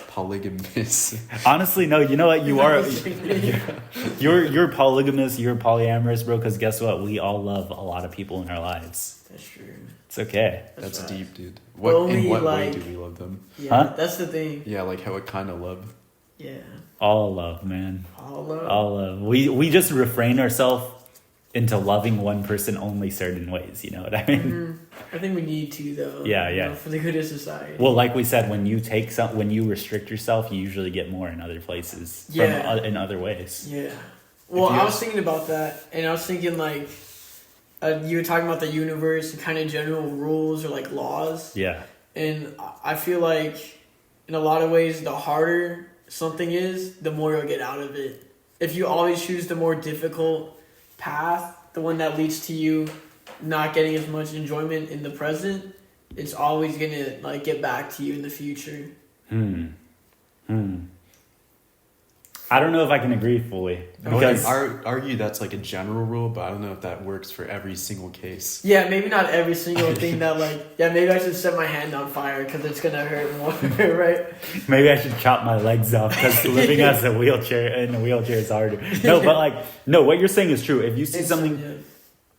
polygamous. Honestly, no. You know what? You are. You're polygamous. You're polyamorous, bro. Because guess what? We all love a lot of people in our lives. That's true. It's okay. That's right. deep, dude. Only, in what like, way do we love them? Yeah, Huh? That's the thing. Yeah, like what kind of love? Yeah. All love, man. All love. All love. We just refrain ourselves into loving one person only certain ways. You know what I mean? I think we need to though. Yeah. For the good of society. Well, like we said, when you restrict yourself, you usually get more in other places. Yeah. In other ways. Yeah. Well, I was thinking about that, and I was thinking like, you were talking about the universe and kind of general rules or like laws. Yeah. And I feel like, in a lot of ways, the harder something is, the more you'll get out of it. If you always choose the more difficult path, the one that leads to you not getting as much enjoyment in the present, it's always gonna like get back to you in the future. I don't know if I can agree fully. Because I argue that's like a general rule, but I don't know if that works for every single case. Yeah, maybe not every single thing that maybe I should set my hand on fire because it's gonna hurt more, right? Maybe I should chop my legs off because living in a wheelchair is harder. No, but what you're saying is true. If you see something, yeah.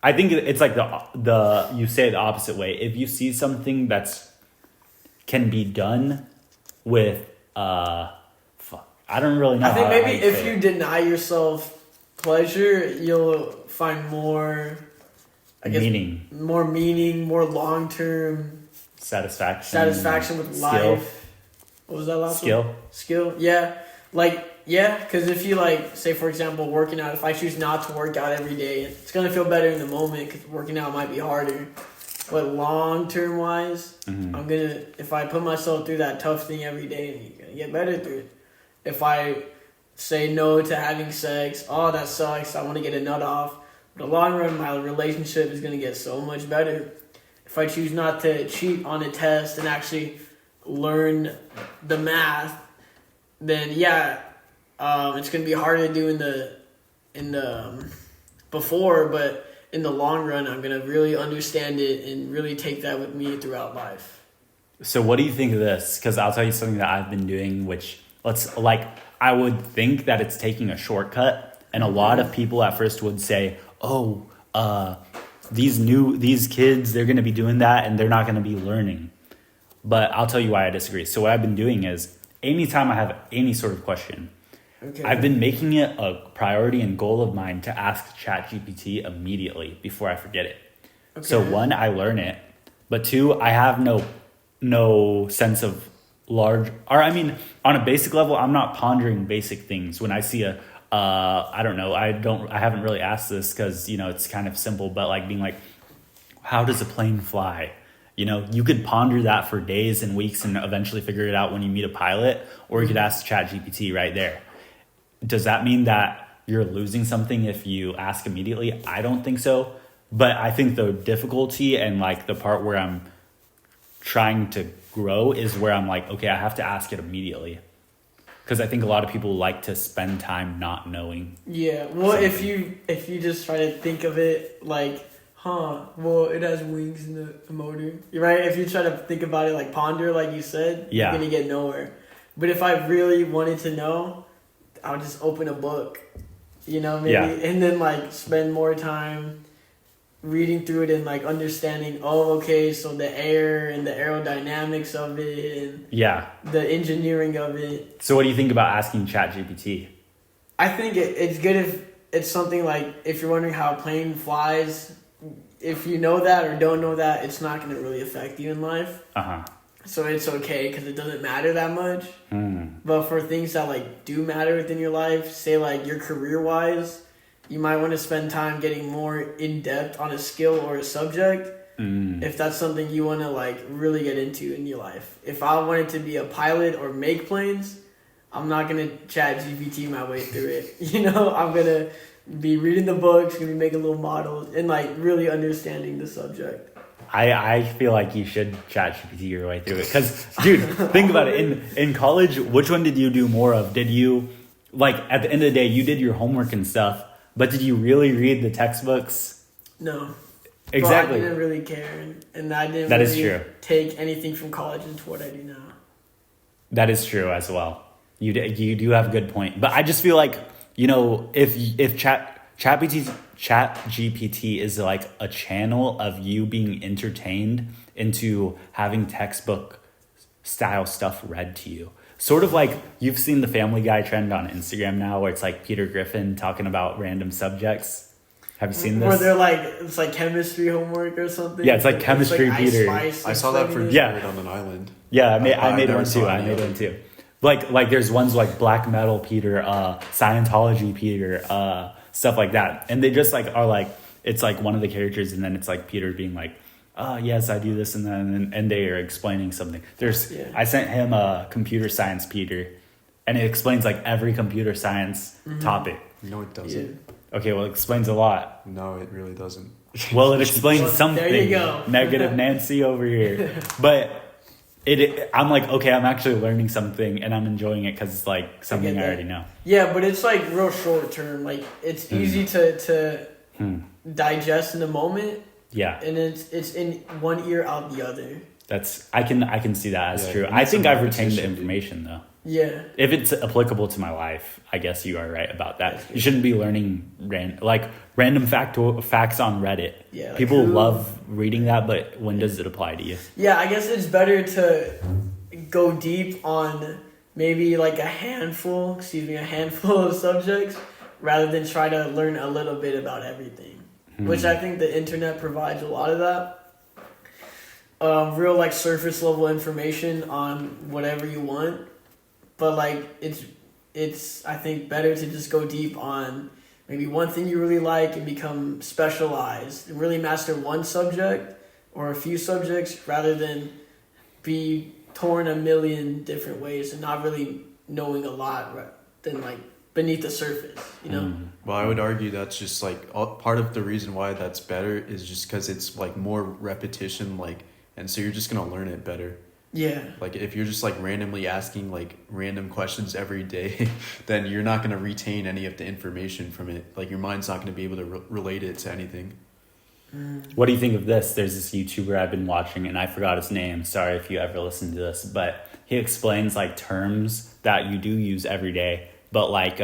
I think it's like the you say it the opposite way. If you see something can be done with I don't really know. I think maybe if you deny yourself pleasure, you'll find more, meaning, more long-term satisfaction with skill. life. What was that last one? Skill. Yeah. Because if you say for example, working out, if I choose not to work out every day, it's going to feel better in the moment because working out might be harder. But long-term wise, if I put myself through that tough thing every day, you're going to get better through it. If I say no to having sex, that sucks, I want to get a nut off. In the long run, my relationship is going to get so much better. If I choose not to cheat on a test and actually learn the math, then it's going to be harder to do in the before, but in the long run, I'm going to really understand it and really take that with me throughout life. So what do you think of this? Because I'll tell you something that I've been doing, which I would think that it's taking a shortcut, and a lot of people at first would say, these kids, they're going to be doing that and they're not going to be learning. But I'll tell you why I disagree. So what I've been doing is anytime I have any sort of question, Okay. I've been making it a priority and goal of mine to ask ChatGPT immediately before I forget it. Okay. So 1, I learn it, but 2, I have no sense of on a basic level, I'm not pondering basic things. When I see I don't know, I haven't really asked this because, it's kind of simple, but like being like, how does a plane fly? You could ponder that for days and weeks and eventually figure it out when you meet a pilot, or you could ask ChatGPT right there. Does that mean that you're losing something if you ask immediately? I don't think so. But I think the difficulty and like the part where I'm trying to grow is where I'm like, okay, I have to ask it immediately. Because I think a lot of people like to spend time not knowing. Yeah, well, something. if you just try to think of it like, well, it has wings in the motor. You're right. If you try to think about it like ponder, like you said, you're going to get nowhere. But if I really wanted to know, I would just open a book, maybe, and then like spend more time reading through it and like understanding, so the air and the aerodynamics of it and the engineering of it. So what do you think about asking ChatGPT? I think it's good if it's something like, if you're wondering how a plane flies, if you know that or don't know that, it's not going to really affect you in life. So it's okay because it doesn't matter that much. But for things that like do matter within your life, say like your career wise, you might want to spend time getting more in depth on a skill or a subject. If that's something you want to like really get into in your life. If I wanted to be a pilot or make planes, I'm not going to ChatGPT my way through it. I'm going to be reading the books, going to be making little models and like really understanding the subject. I feel like you should ChatGPT your way through it. Because, dude, think about it. In college, which one did you do more of? Did you, like, at the end of the day, you did your homework and stuff, but did you really read the textbooks? No. Exactly. Well, I didn't really care. And I didn't take anything from college into what I do now. That is true as well. You do have a good point. But I just feel like, if ChatGPT is like a channel of you being entertained into having textbook style stuff read to you. Sort of like you've seen the Family Guy trend on Instagram now where it's like Peter Griffin talking about random subjects. Have you seen this? Where they're like, it's like chemistry homework or something. Yeah, it's like chemistry Peter. I saw that for Thyroid on an Island. Yeah, I made one too. Like there's ones like Black Metal Peter, Scientology Peter, stuff like that. And they just like are like, it's like one of the characters and then it's like Peter being like, yes, I do this and then, and they are explaining something. I sent him a computer science Peter and it explains like every computer science topic. No, it doesn't. Yeah. Okay, well, it explains a lot. No, it really doesn't. Well, it explains something. There you go. Negative Nancy over here. But I'm like, okay, I'm actually learning something and I'm enjoying it because it's like something I already know. Yeah, but it's like real short term. Like it's easy to digest in the moment. Yeah. And it's in one ear out the other. I can see that as true. I think I've retained the information though. Yeah. If it's applicable to my life, I guess you are right about that. You shouldn't be learning random facts on Reddit. Yeah. Like people love reading that, but when does it apply to you? Yeah, I guess it's better to go deep on maybe like a handful of subjects rather than try to learn a little bit about everything. Which I think the internet provides a lot of that. Real like surface level information on whatever you want. But like it's I think better to just go deep on maybe one thing you really like and become specialized and really master one subject or a few subjects rather than be torn a million different ways and not really knowing a lot than like beneath the surface, Well, I would argue that's just like part of the reason why that's better is just because it's like more repetition, and so you're just gonna learn it better. Yeah. Like if you're just like randomly asking like random questions every day, then you're not gonna retain any of the information from it. Like your mind's not gonna be able to relate it to anything. What do you think of this? There's this YouTuber I've been watching and I forgot his name. Sorry if you ever listen to this, but he explains like terms that you do use every day, but like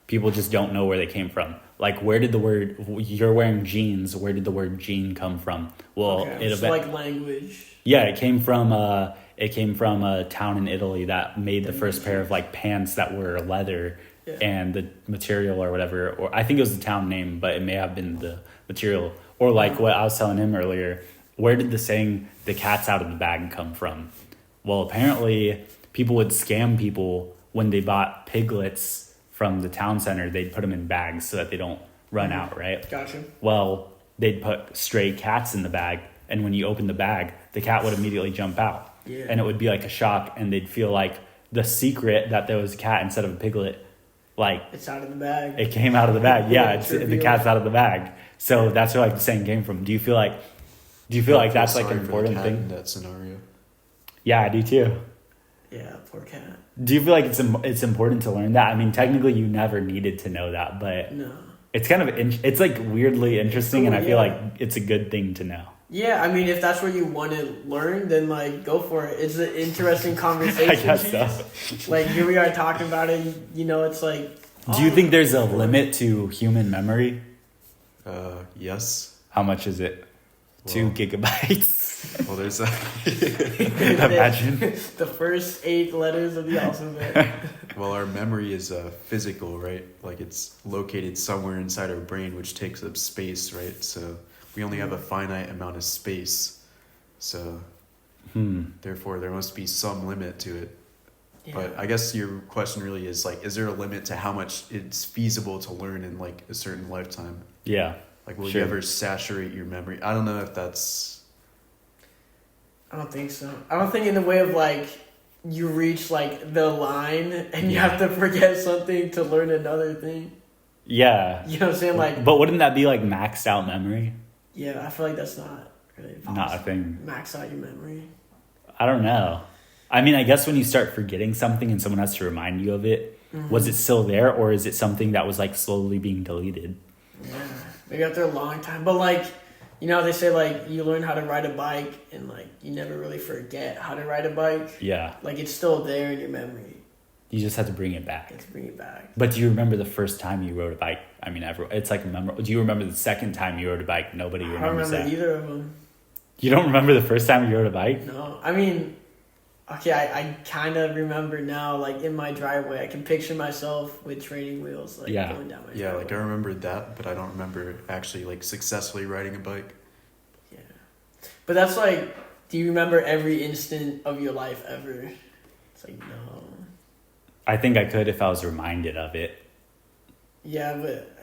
people just don't know where they came from. Like where did the word, you're wearing jeans, where did the word jean come from? Well, it's like language. Yeah, it came from a town in Italy that made the first pair of like pants that were leather, and the material or whatever, or I think it was the town name, but it may have been the material. Or like what I was telling him earlier, where did the saying, the cat's out of the bag, come from? Well, apparently people would scam people when they bought piglets from the town center. They'd put them in bags so that they don't run out, right? Gotcha. Well, they'd put stray cats in the bag, and when you open the bag, the cat would immediately jump out. Yeah. And it would be like a shock, and they'd feel like the secret that there was a cat instead of a piglet, like it's out of the bag. It came out of the bag. Yeah, the cat's out of the bag. So that's where like the saying came from. Do you feel like that's like an important thing in that scenario? Yeah, I do too. Yeah, poor cat. Do you feel like it's important to learn that? I mean, technically you never needed to know that, but no. It's kind of it's like weirdly interesting, cool, and I feel like it's a good thing to know. Yeah, I mean, if that's what you want to learn, then like go for it. It's an interesting conversation. I guess so. Like here we are talking about it. You know, it's like. Do you think there's a limit to human memory? Yes. How much is it? 2 gigabytes. Well, there's imagine the first 8 letters of the alphabet. Well, our memory is physical, right? Like it's located somewhere inside our brain, which takes up space, right? So we only have a finite amount of space. So therefore, there must be some limit to it. Yeah. But I guess your question really is like, is there a limit to how much it's feasible to learn in like a certain lifetime? Yeah. Like, will you ever saturate your memory? I don't know if that's... I don't think so. I don't think in the way of like, you reach like the line and you have to forget something to learn another thing. Yeah. You know what I'm saying? Like, but wouldn't that be like maxed out memory? Yeah, I feel like that's not really possible. Not a thing. Max out your memory. I don't know. I mean, I guess when you start forgetting something and someone has to remind you of it, was it still there, or is it something that was like slowly being deleted? Yeah, maybe after a long time. But like, you know, they say like you learn how to ride a bike and like you never really forget how to ride a bike. Yeah. Like it's still there in your memory. You just have to bring it back. You have to bring it back. But do you remember the first time you rode a bike? I mean, it's like memorable. Do you remember the second time you rode a bike? Nobody remembers that. I don't remember either of them. You don't remember the first time you rode a bike? No. I mean, okay, I kind of remember now, like in my driveway. I can picture myself with training wheels like going down my driveway. Yeah, like I remember that, but I don't remember actually like successfully riding a bike. Yeah. But that's like, do you remember every instant of your life ever? It's like, no. I think I could if I was reminded of it. Yeah, but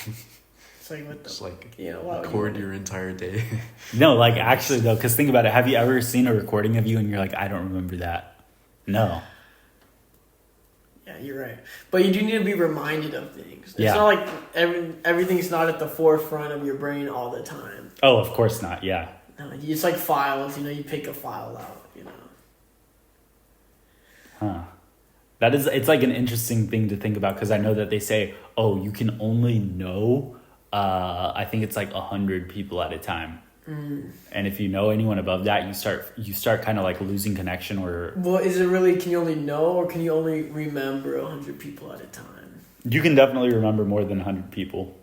it's like what the... Just like why record your entire day. No, like actually though, because think about it. Have you ever seen a recording of you and you're like, I don't remember that? No. Yeah, you're right. But you do need to be reminded of things. It's not like everything's not at the forefront of your brain all the time. Oh, of course not. Yeah. No, it's like files. You pick a file out. Huh. It's like an interesting thing to think about, because I know that they say, oh, you can only know, I think it's like 100 people at a time. And if you know anyone above that, you start kind of like losing connection or... Well, is it really, can you only know, or can you only remember 100 people at a time? You can definitely remember more than 100 people.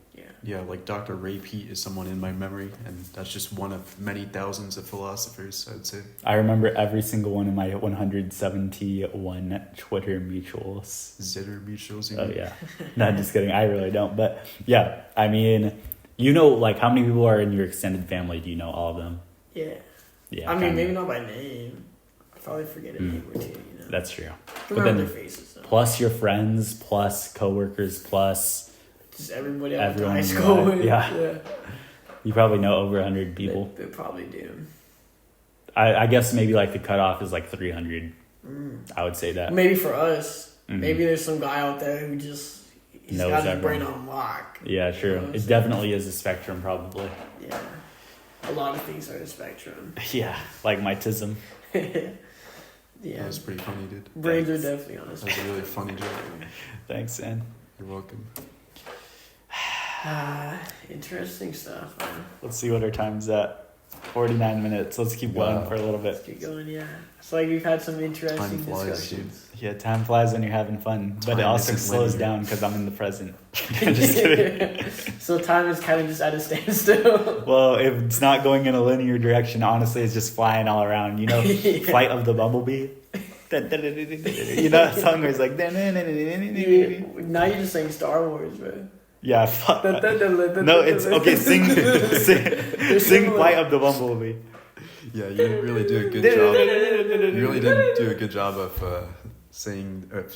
Yeah, like Dr. Ray Pete is someone in my memory, and that's just one of many thousands of philosophers, I'd say. I remember every single one of my 171 Twitter mutuals. Zitter mutuals? Oh, yeah. No, just kidding. I really don't. But, yeah, I mean, like, how many people are in your extended family? Do you know all of them? Yeah. Yeah. I mean, maybe not by name. I'll probably forget a name or two, That's true. But remember their faces, though. Plus your friends, plus coworkers, plus... Just everybody at high school. Yeah. You probably know over 100 people. They probably do. I guess maybe like the cutoff is like 300. I would say that. Maybe for us. Maybe there's some guy out there who just he's knows got his everyone. brain on lock. Yeah, true. It definitely is a spectrum, probably. Yeah. A lot of things are a spectrum. Yeah, like my tism. Yeah. That was pretty funny, dude. Brains are definitely on a spectrum. That was a really funny joke. Thanks, man. You're welcome. Interesting stuff, man. Let's see what our time's at. 49 minutes. Let's keep going for a little bit. Let's keep going, yeah. It's like we've had some interesting discussions. Dude. Yeah, time flies when you're having fun. But it also slows down because I'm in the present. Just kidding. So time is kind of just at a standstill. Well, if it's not going in a linear direction, honestly, it's just flying all around. You know, Flight of the Bumblebee? You know that song where it's like. Now you're just saying Star Wars, bro. Yeah, fuck. No, it's okay. Sing Flight of the Bumblebee. Yeah, you really do a good job. You really did do a good job of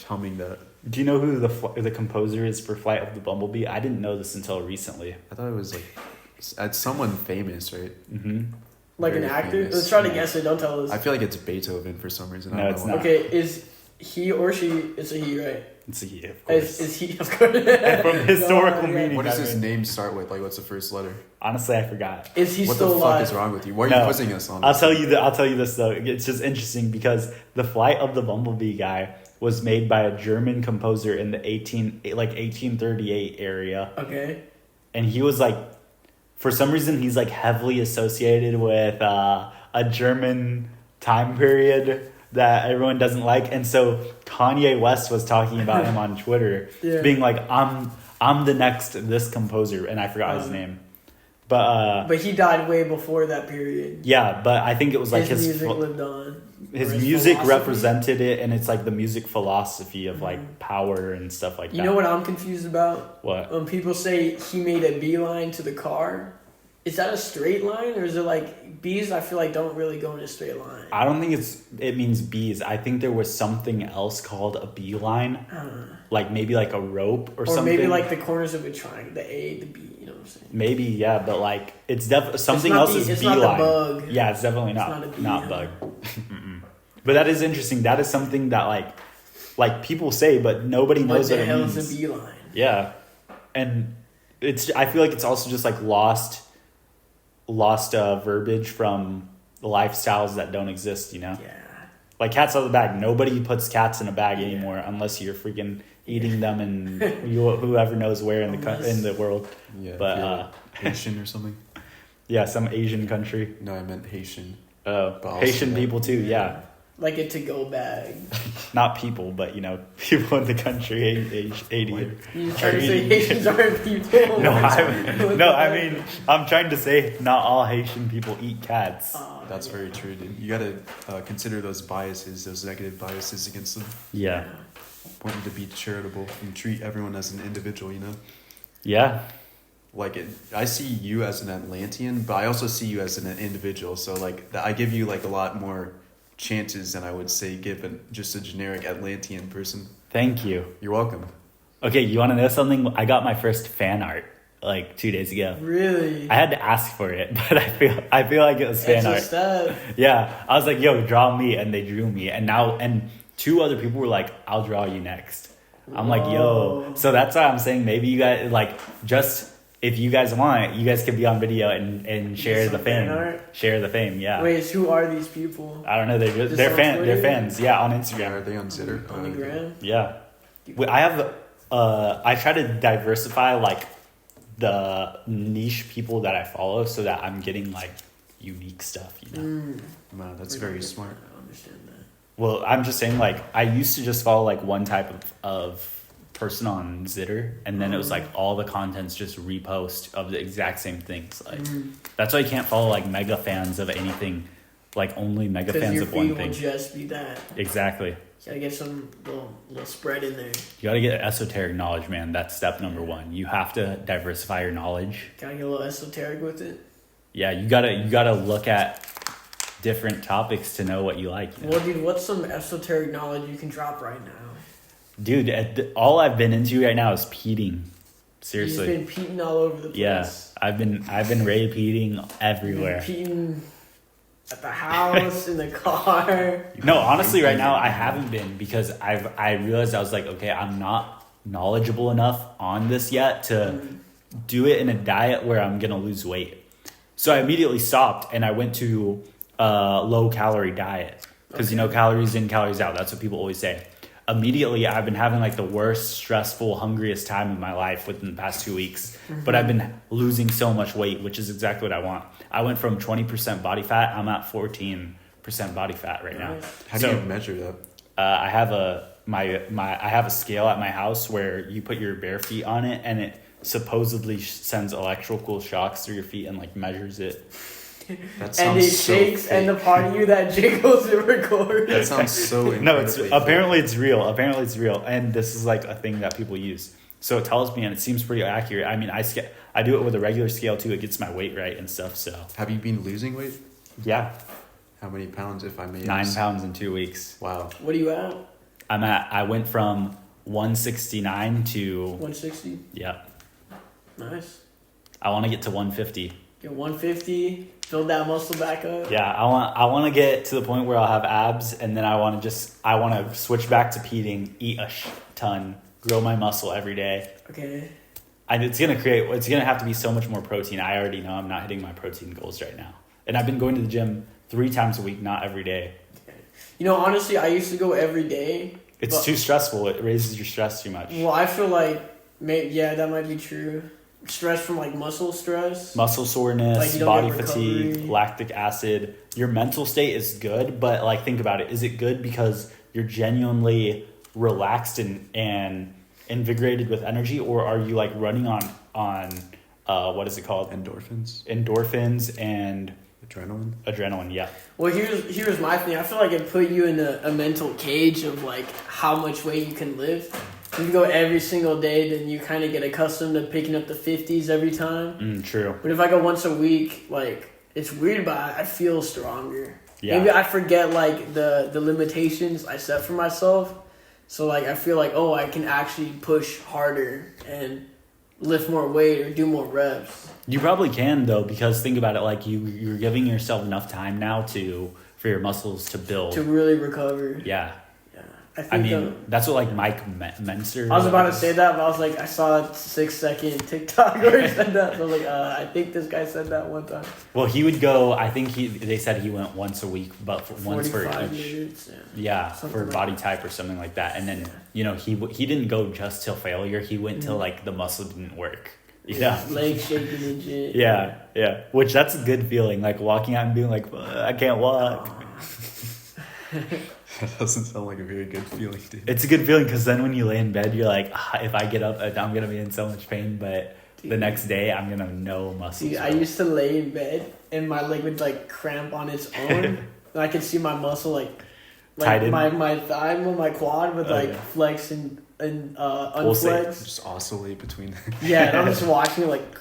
humming that. Do you know who the composer is for Flight of the Bumblebee? I didn't know this until recently. I thought it was someone famous, right? Mm-hmm. Like Very an actor? famous. Let's try to guess it. Don't tell us. I feel like it's Beethoven for some reason. No, it's not. Okay, is he or she? It's a he, right? It's a he, of course. Is he? Of course. And from historical No, yeah. meaning. What does his name start with? Like, what's the first letter? Honestly, I forgot. Is he What still the fuck alive? is wrong with you? Why are No. you quizzing us on I'll this? tell you this though. It's just interesting because the Flight of the Bumblebee guy was made by a German composer in the 1838 area, Okay. and he was like, for some reason, he's like heavily associated with a German time period that everyone doesn't like, and so Kanye West was talking about him on Twitter, Yeah. being like, I'm the next this composer, and I forgot his name, but But he died way before that period. yeah, but I think it was like his music lived on. his Or his music philosophy. represented it, and it's like the music philosophy of like power and stuff like that. You know what I'm confused about? What? When people say he made a beeline to the car, is that a straight line or is it like bees? I feel like don't really go in a straight line. I don't think it means bees. I think there was something else called a beeline, like maybe like a rope or something. Or maybe like the corners of a triangle, the A, the B. You know what I'm saying? Maybe, yeah, but like it's definitely something not else the- is it's beeline. not the bug. Yeah, it's definitely It's not not a bee, not yeah. bug. Mm-mm. But that is interesting. That is something that like people say, but nobody knows What what the it hell means. is a beeline? Yeah, and I feel like it's also just like lost verbiage from lifestyles that don't exist. You know, Yeah. like cats out of the bag. Nobody puts cats in a bag anymore unless you're freaking eating them and whoever knows where in the world. Yeah, But, if you're Haitian or something. Yeah, some Asian country. No, I meant Haitian. Oh, But also Haitian that- people too. Yeah, Like a to-go bag. not people, but people in the country. 80. You trying to say Haitians aren't people? No, I mean, I'm trying to say not all Haitian people eat cats. That's very true, dude. You gotta consider those biases, those negative biases against them. Yeah. Want them to be charitable and treat everyone as an individual, you know? Yeah. Like, I see you as an Atlantean, but I also see you as an individual. So, like, I give you, like, a lot more chances than I would say give just a generic Atlantean person. Thank you. You're welcome. Okay, you want to know something? I got my first fan art like 2 days ago. Really? I had to ask for it, but I feel like it was fan art. Stuff. Yeah, I was like, "Yo, draw me," and they drew me, and 2 other people were like, "I'll draw you next." I'm like, "Yo," so that's why I'm saying maybe you guys like just. If you guys want, you guys can be on video and share the fame. Share the fame, yeah. Wait, who are these people? I don't know. They're Just they're on they're Twitter? fans. Yeah, on Yeah, Instagram. are they on Zitter? On the gram? Yeah, I have. I try to diversify like the niche people that I follow, so that I'm getting like unique stuff. You know. Wow, that's very smart. I understand that. Well, I'm just saying, like, I used to just follow like one type of person on Zitter, and then it was like all the content's just repost of the exact same things. Like that's why you can't follow like mega fans of anything, like only mega Because fans your of one feed thing. will just be that. Exactly. You gotta get some little spread in there. You gotta get esoteric knowledge, man. That's step number 1. You have to diversify your knowledge. Gotta get a little esoteric with it. Yeah, you gotta look at different topics to know what you like. You know? Well, dude, what's some esoteric knowledge you can drop right now? Dude, all I've been into right now is peating. Seriously. You've been peating all over the place. Yeah, I've been Ray peating everywhere. You've been peating at the house, in the car. No, honestly, right now I haven't been because I realized I was like, okay, I'm not knowledgeable enough on this yet to do it in a diet where I'm gonna lose weight. So I immediately stopped and I went to a low calorie diet because calories in, calories out. That's what people always say. Immediately, I've been having like the worst, stressful, hungriest time of my life within the past 2 weeks. But I've been losing so much weight, which is exactly what I want. I went from 20% body fat. I'm at 14% body fat right now. How do you measure that? I have I have a scale at my house where you put your bare feet on it, and it supposedly sends electrical shocks through your feet and like measures it. That and sounds it so shakes, fake. and the part of you that jiggles and records. That sounds so incredibly No, it's fake. apparently it's real. Apparently it's real, and this is like a thing that people use. So it tells me, and it seems pretty accurate. I mean, I do it with a regular scale too. It gets my weight right and stuff. So Have you been losing weight? yeah, How many pounds, if I may 9 ask? pounds in 2 weeks. Wow. What are you at? I went from 169 to 160. yeah. Nice. I want to get to 150. Get 150. Build that muscle back up. Yeah, I want to get to the point where I'll have abs, and then I want to switch back to eat a ton, grow my muscle every day. Okay. And it's gonna have to be so much more protein. I already know I'm not hitting my protein goals right now, and I've been going to the gym 3 times a week, not every day. You know, honestly, I used to go every day. It's too stressful. It raises your stress too much. Well, I feel like, that might be true. Stress from like muscle stress. Muscle soreness, Like, you don't body get fatigue, recovery. lactic acid. Your mental state is good, but like think about it. Is it good because you're genuinely relaxed and invigorated with energy, or are you like running on what is it called? Endorphins and adrenaline. Yeah. Well, here's my thing. I feel like it put you in a mental cage of like how much weight you can lift. If you go every single day, then you kind of get accustomed to picking up the 50s every time. True. But if I go once a week, like, it's weird, but I feel stronger. Yeah. Maybe I forget like the limitations I set for myself. So like I feel like, oh, I can actually push harder and lift more weight or do more reps. You probably can though, because think about it, like you're giving yourself enough time now for your muscles to build. To really recover. Yeah. I mean, that's what like Mike Menser. I was about to say that, but I was like, I saw a 6-second TikTok where he said that. So I was like, I think this guy said that one time. Well, he would go. I think they said he went once a week, but once for each. Minutes, yeah, something for like body that. type or something like that. And then he didn't go just till failure. He went till like the muscle didn't work. Yeah, legs shaking and shit. Yeah. Which that's a good feeling, like walking out and being like, I can't walk. That doesn't sound like a very good feeling, dude. It's a good feeling because then when you lay in bed, you're like, if I get up, I'm gonna be in so much pain, but the next day I'm gonna know muscles. Dude, I used to lay in bed and my leg would like cramp on its own, and I could see my muscle like Tighten. my thigh, my quad would like yeah. flex and unflex. Just oscillate between. Yeah, and I'm just watching it like,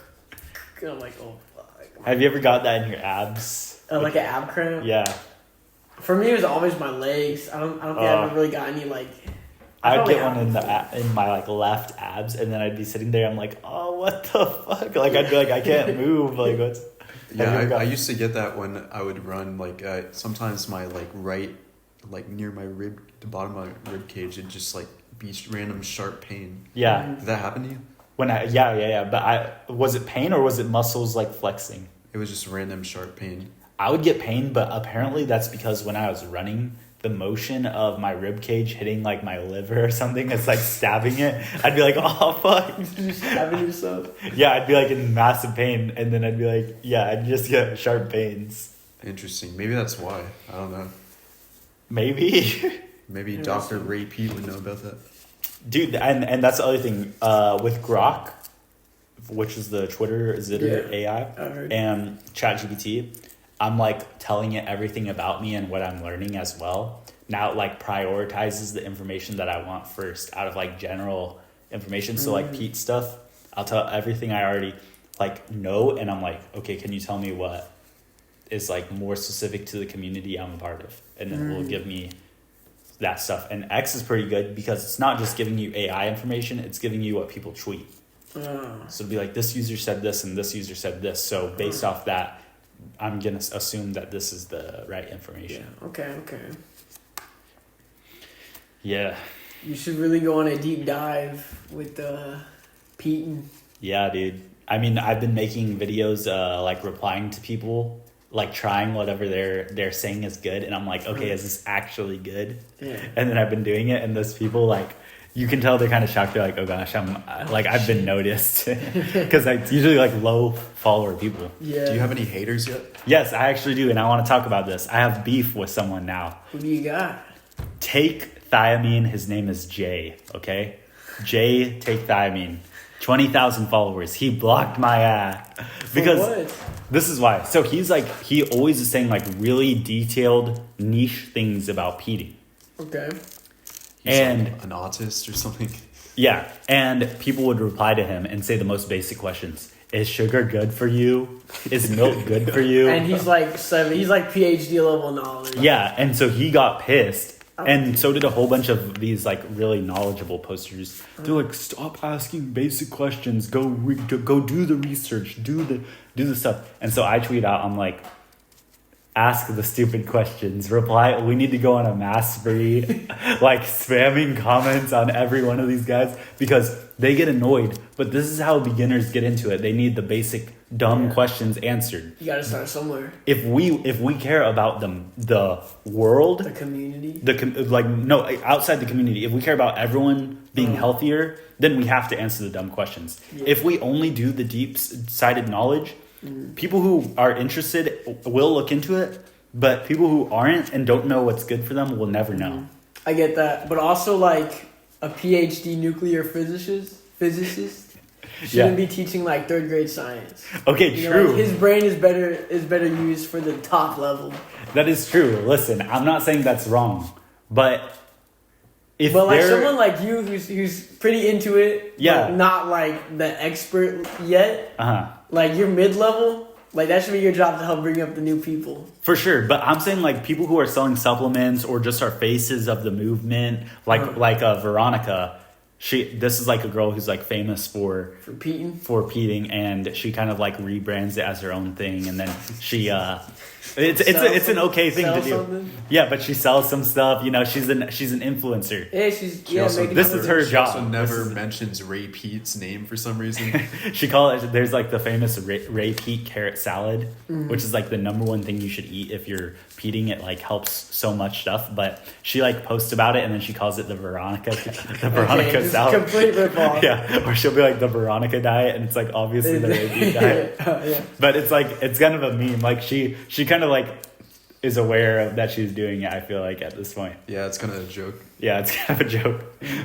and I'm like, oh fuck. Have you ever got that in your abs? Like an ab cramp. Yeah. For me, it was always my legs. I don't think I ever really got any like. I'd get one in my like left abs, and then I'd be sitting there. I'm like, oh, what the fuck? Like I'd be like, I can't move. Like what's? Yeah, I used to get that when I would run. Like sometimes my like right, like near my rib, the bottom of my rib cage, it'd just like be random sharp pain. Yeah. Did that happen to you? But was it pain or was it muscles like flexing? It was just random sharp pain. I would get pain, but apparently that's because when I was running, the motion of my rib cage hitting like my liver or something, it's like stabbing it. I'd be like, oh fuck. Just stabbing yourself. Yeah, I'd be like in massive pain, and then I'd be like, yeah, I'd just get sharp pains. Interesting. Maybe that's why. I don't know. Maybe. Maybe Dr. Ray Pete would know about that. Dude, and that's the other thing. With Grok, which is the Twitter Zitter AI, and ChatGPT, I'm like telling it everything about me and what I'm learning as well. Now it like prioritizes the information that I want first out of like general information. So like Pete stuff, I'll tell everything I already like know, and I'm like, okay, can you tell me what is like more specific to the community I'm a part of? And then it will give me that stuff. And X is pretty good because it's not just giving you AI information, it's giving you what people tweet. So it'll be like, this user said this and this user said this. So based off that, I'm going to assume that this is the right information. Yeah. Okay. Yeah. You should really go on a deep dive with Pete. Yeah, dude. I mean, I've been making videos like replying to people, like trying whatever they're saying is good. And I'm like, okay, is this actually good? Yeah. And then I've been doing it, and those people like, you can tell they're kind of shocked. They're like, oh gosh, I've been noticed. Because it's usually like low follower people. Yeah. Do you have any haters yet? Yes, I actually do. And I want to talk about this. I have beef with someone now. Who do you got? Take thiamine. His name is Jay. Okay. Jay, take thiamine. 20,000 followers. He blocked my ass. Because this is why. So he always is saying like really detailed niche things about peeing. Okay. He's and like an autist or something. Yeah. And people would reply to him and say the most basic questions. Is sugar good for you? Is milk good for you? And he's like he's like PhD level knowledge. Yeah. And so he got pissed. And so did a whole bunch of these like really knowledgeable posters. They're like, stop asking basic questions. Go do the research. Do the stuff. And so I tweet out, I'm like, ask the stupid questions. Reply. We need to go on a mass spree, like spamming comments on every one of these guys because they get annoyed. But this is how beginners get into it. They need the basic dumb questions answered. You got to start somewhere. If we care about them, the world, the community, outside the community. If we care about everyone being healthier, then we have to answer the dumb questions. Yeah. If we only do the deep-sided knowledge, people who are interested will look into it, but people who aren't and don't know what's good for them will never know. I get that, but also like a PhD nuclear physicist shouldn't be teaching like third grade science. Okay, you true. Know, like his brain is better used for the top level. That is true. Listen, I'm not saying that's wrong, but someone like you who's pretty into it, yeah, but not like the expert yet, like you're mid-level, like that should be your job to help bring up the new people. For sure, but I'm saying like people who are selling supplements or just are faces of the movement, like Veronica. This is like a girl who's like famous for peeing, and she kind of like rebrands it as her own thing, and then she it's an okay thing to do. Something? Yeah, but she sells some stuff. You know, she's an influencer. Yeah, this is her job. She also never mentions Ray Pete's name for some reason. She calls it. There's like the famous Ray Pete carrot salad, which is like the number one thing you should eat if you're peeing. It like helps so much stuff, but she like posts about it and then she calls it the Veronica salad. Complete ripoff. Yeah, or she'll be like the Veronica diet, and it's like obviously the Ray Pete diet. Yeah. But it's like it's kind of a meme. Like she kind of like is aware of that she's doing it. I feel like at this point. Yeah, it's kind of a joke. Yeah, it's kind of a joke.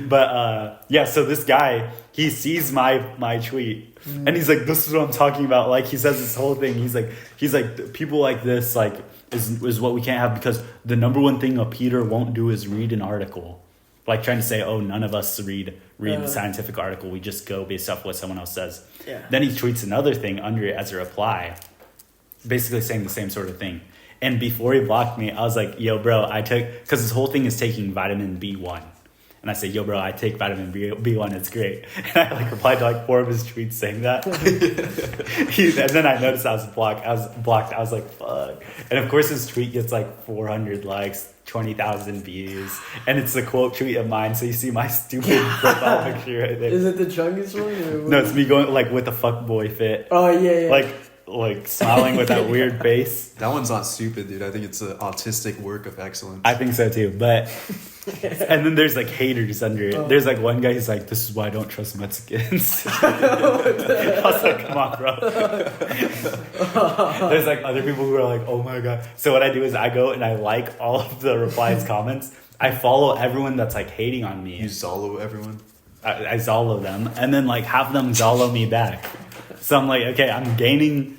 But so this guy, he sees my tweet and he's like, "This is what I'm talking about." Like he says this whole thing. He's like, people like this like is what we can't have because the number one thing a Peter won't do is read an article. Like trying to say, oh, none of us read the scientific article. We just go based off what someone else says. Yeah. Then he tweets another thing under it as a reply, basically saying the same sort of thing. And before he blocked me, I was like, yo, bro, because this whole thing is taking vitamin B1. And I said, yo, bro, I take vitamin B1. It's great. And I like replied to like 4 of his tweets saying that. And then I noticed I was blocked. I was like, fuck. And of course, his tweet gets like 400 likes, 20,000 views. And it's the quote tweet of mine. So you see my stupid profile picture right there. Is it the Chungus one? No, it's me going like with a fuckboy fit. Oh, yeah. Like smiling with that weird face. That one's not stupid, dude. I think it's an autistic work of excellence. I think so too. But and then there's like haters under it. There's like one guy who's like, "This is why I don't trust Mexicans." I was like, "Come on, bro." There's like other people who are like, "Oh my god." So what I do is I go and I like all of the replies, comments. I follow everyone that's like hating on me. You Zollo everyone. I Zollo them and then like have them Zollo me back. So I'm like, okay, I'm gaining.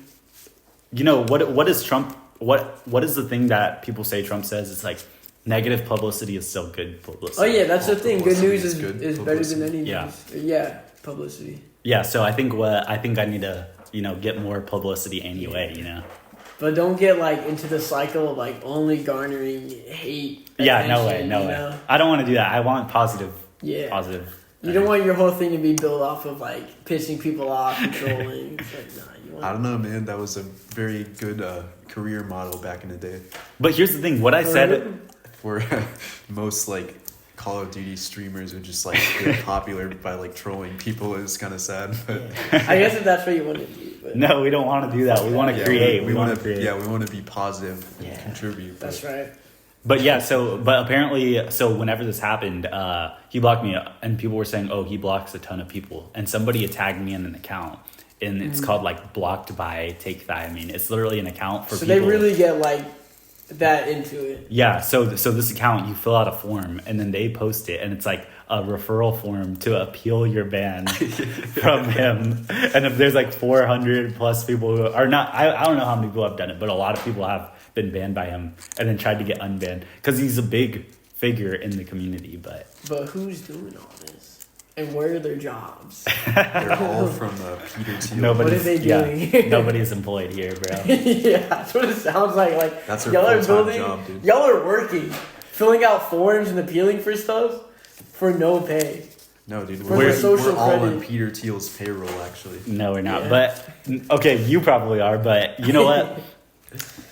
You know what is Trump? What is the thing that people say Trump says? It's like negative publicity is still good publicity. Oh yeah, that's the thing. Good news is better than any news. Yeah, publicity. Yeah, so I think I need to get more publicity anyway. But don't get like into the cycle of like only garnering hate. Yeah, no way. I don't want to do that. I want positive. Yeah. Positive. You don't want your whole thing to be built off of like pissing people off and trolling. It's like, nah, you want. I don't know, man. That was a very good career model back in the day. But here's the thing: what I said for most like Call of Duty streamers who just like get popular by like trolling people is kind of sad. But yeah. I guess if that's what you want to do. But no, we don't want to do that. We want to create. We want to create. Yeah, we want to be positive and contribute. That's right. But yeah, but apparently, whenever this happened, he blocked me, and people were saying, "Oh, he blocks a ton of people." And somebody tagged me in an account, and it's called like blocked by Take Thiamine. It's literally an account for. So people. They really get like that into it. Yeah, so this account, you fill out a form and then they post it, and it's like a referral form to appeal your ban from him. And if there's like 400 plus people who are not, I don't know how many people have done it, but a lot of people have been banned by him and then tried to get unbanned because he's a big figure in the community. But who's doing all this? And where are their jobs? They're all from Peter Thiel. What are they doing? Yeah, nobody's employed here, bro. Yeah, that's what it sounds like. Like, that's their y'all are full-time building, job, dude. y'all are working, filling out forms and appealing for stuff for no pay. No, dude, For we're social all credit. on Peter Thiel's payroll, actually. No, we're not. Yeah. But okay, you probably are. But you know what?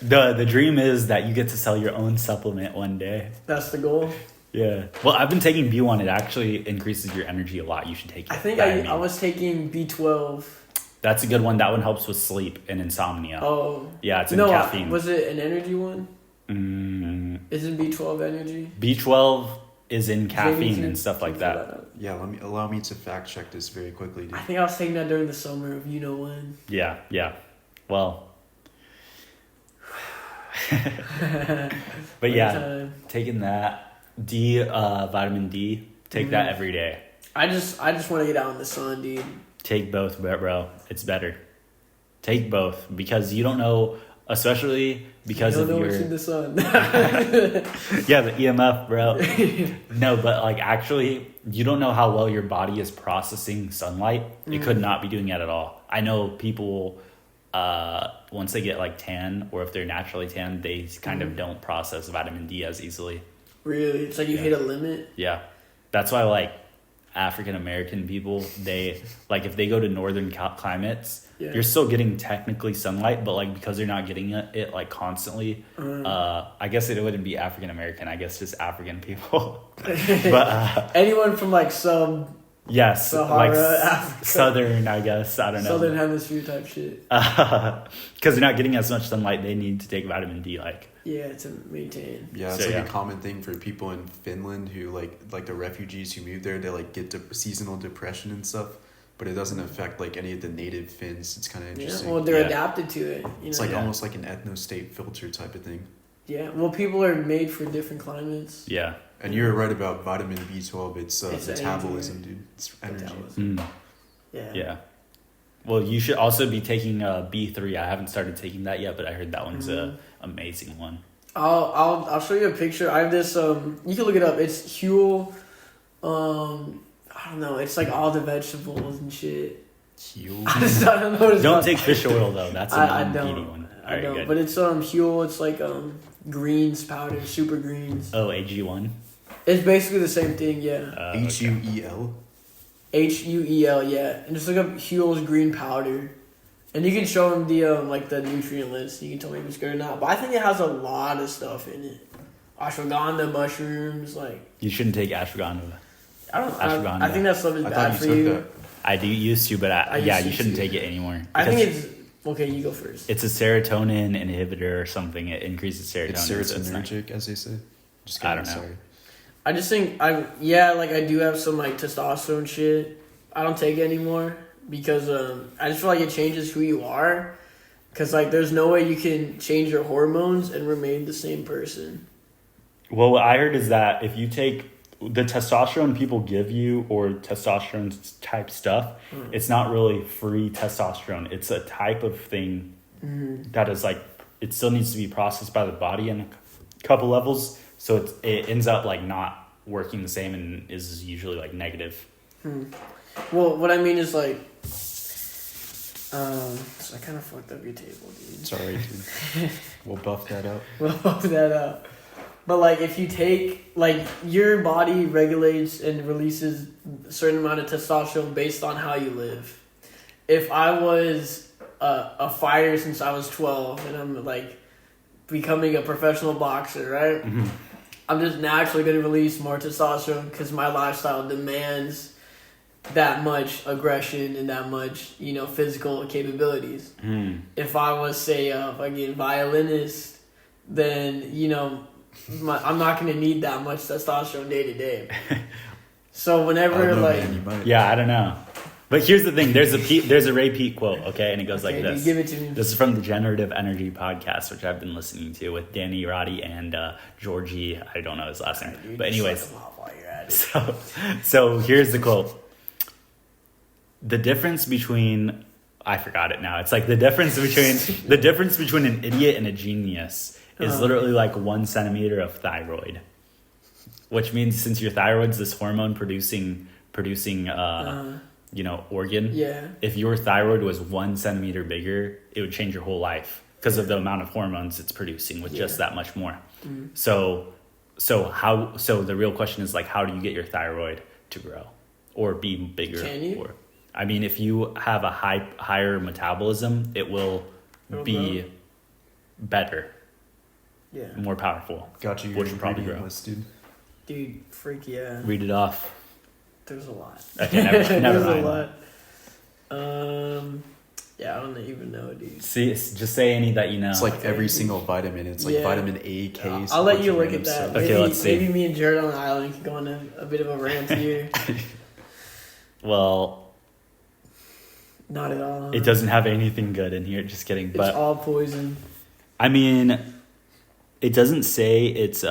The dream is that you get to sell your own supplement one day. That's the goal. Yeah. Well, I've been taking B1. It actually increases your energy a lot. You should take it. I think I was taking B12. That's a good one. That one helps with sleep and insomnia. Oh. Yeah, it's in caffeine. Was it an energy one? Isn't B12 energy? B12 is in caffeine Maybe and stuff like that. Yeah, allow me to fact check this very quickly, dude. I think I was taking that during the summer of you know when. Yeah. Well. But yeah, taking that. Vitamin D. Take that every day. I just want to get out in the sun, dude. Take both, bro. It's better. Take both because you don't know, especially because you don't know your what's in the sun. yeah, the EMF, bro. No, but like actually, you don't know how well your body is processing sunlight. It could not be doing that at all. I know people. Once they get like tan, or if they're naturally tan, they kind of don't process vitamin D as easily. Really? It's like you hit a limit? Yeah. That's why like African American people, they like if they go to northern climates, you're still getting technically sunlight, but like because they're not getting it like constantly, I guess it wouldn't be African American, I guess just African people. But anyone from like some yes, Sahara, like Africa. Southern, I guess. I don't know. Southern hemisphere type shit. Because they're not getting as much sunlight, they need to take vitamin D. Yeah, to maintain. Yeah, it's a common thing for people in Finland who like the refugees who move there. They like get seasonal depression and stuff, but it doesn't affect like any of the native Finns. It's kind of interesting. Yeah, well, they're adapted to it. It's like almost like an ethno-state filter type of thing. Yeah, well, people are made for different climates. Yeah. And you're right about vitamin B12. It's metabolism, energy. Dude. It's energy. Yeah. Well, you should also be taking B3. I haven't started taking that yet, but I heard that one's a amazing one. I'll show you a picture. I have this. You can look it up. It's Huel. I don't know. It's like all the vegetables and shit. Huel. I don't know what it's Don't called. take fish oil though. That's a non-eating one. All right, good. But it's Huel. It's like greens powder, super greens. Oh, AG1. It's basically the same thing. Yeah. HUEL. HUEL. Yeah, and just look up Huel's green powder. And you can show them the like the nutrient list. You can tell me if it's good or not. But I think it has a lot of stuff in it. Ashwagandha mushrooms, like. You shouldn't take ashwagandha. I think that stuff is bad for you. That. I do used to, but you shouldn't take it anymore. I think it's okay. You go first. It's a serotonin inhibitor or something. It increases serotonin. It's serotonergic, as they say. Just I don't know. Sorry. I just think I do have some like testosterone shit. I don't take it anymore. Because I just feel like it changes who you are. Because like there's no way you can change your hormones and remain the same person. Well, what I heard is that if you take the testosterone people give you or testosterone type stuff, it's not really free testosterone. It's a type of thing that is like, it still needs to be processed by the body in a couple levels. So it ends up like not working the same and is usually like negative. Well, what I mean is like, so I kind of fucked up your table, dude. Sorry, dude. We'll buff that out. But like, if you take like your body regulates and releases a certain amount of testosterone based on how you live. If I was a fighter since I was 12 and I'm like becoming a professional boxer, right? Mm-hmm. I'm just naturally going to release more testosterone because my lifestyle demands that much aggression and that much, physical capabilities. If I was, say, a fucking violinist, then, I'm not going to need that much testosterone day to day. So whenever, I don't know, man, yeah, I don't know. But here's the thing: there's a Ray Peat quote, okay, and it goes like this. Dude, give it to me. This is from the Generative Energy podcast, which I've been listening to with Danny Roddy and Georgie. I don't know his last name, Dude, but anyways. So So here's the quote: the difference between I forgot it now. It's like the difference between an idiot and a genius is literally like 1 centimeter of thyroid, which means since your thyroid's this hormone producing organ. Yeah. If your thyroid was 1 centimeter bigger, it would change your whole life because of the amount of hormones it's producing with just that much more. Mm-hmm. So the real question is like, how do you get your thyroid to grow or be bigger? Can you? Or, I mean, if you have a higher metabolism, it'll be grow. Better. Yeah. More powerful. Got you. Which will probably grow. List, dude. Dude, freak yeah. Read it off. There's a lot. Okay, never There's mind. a lot. Yeah, I don't even know, dude. See, just say any that you know. It's like every single vitamin. It's like vitamin A, K. I'll let you look at that. Okay, let's see. Maybe me and Jared on the island can go on a bit of a rant here. Well, not at all. It doesn't have anything good in here. Just kidding. But it's all poison. I mean, it doesn't say it's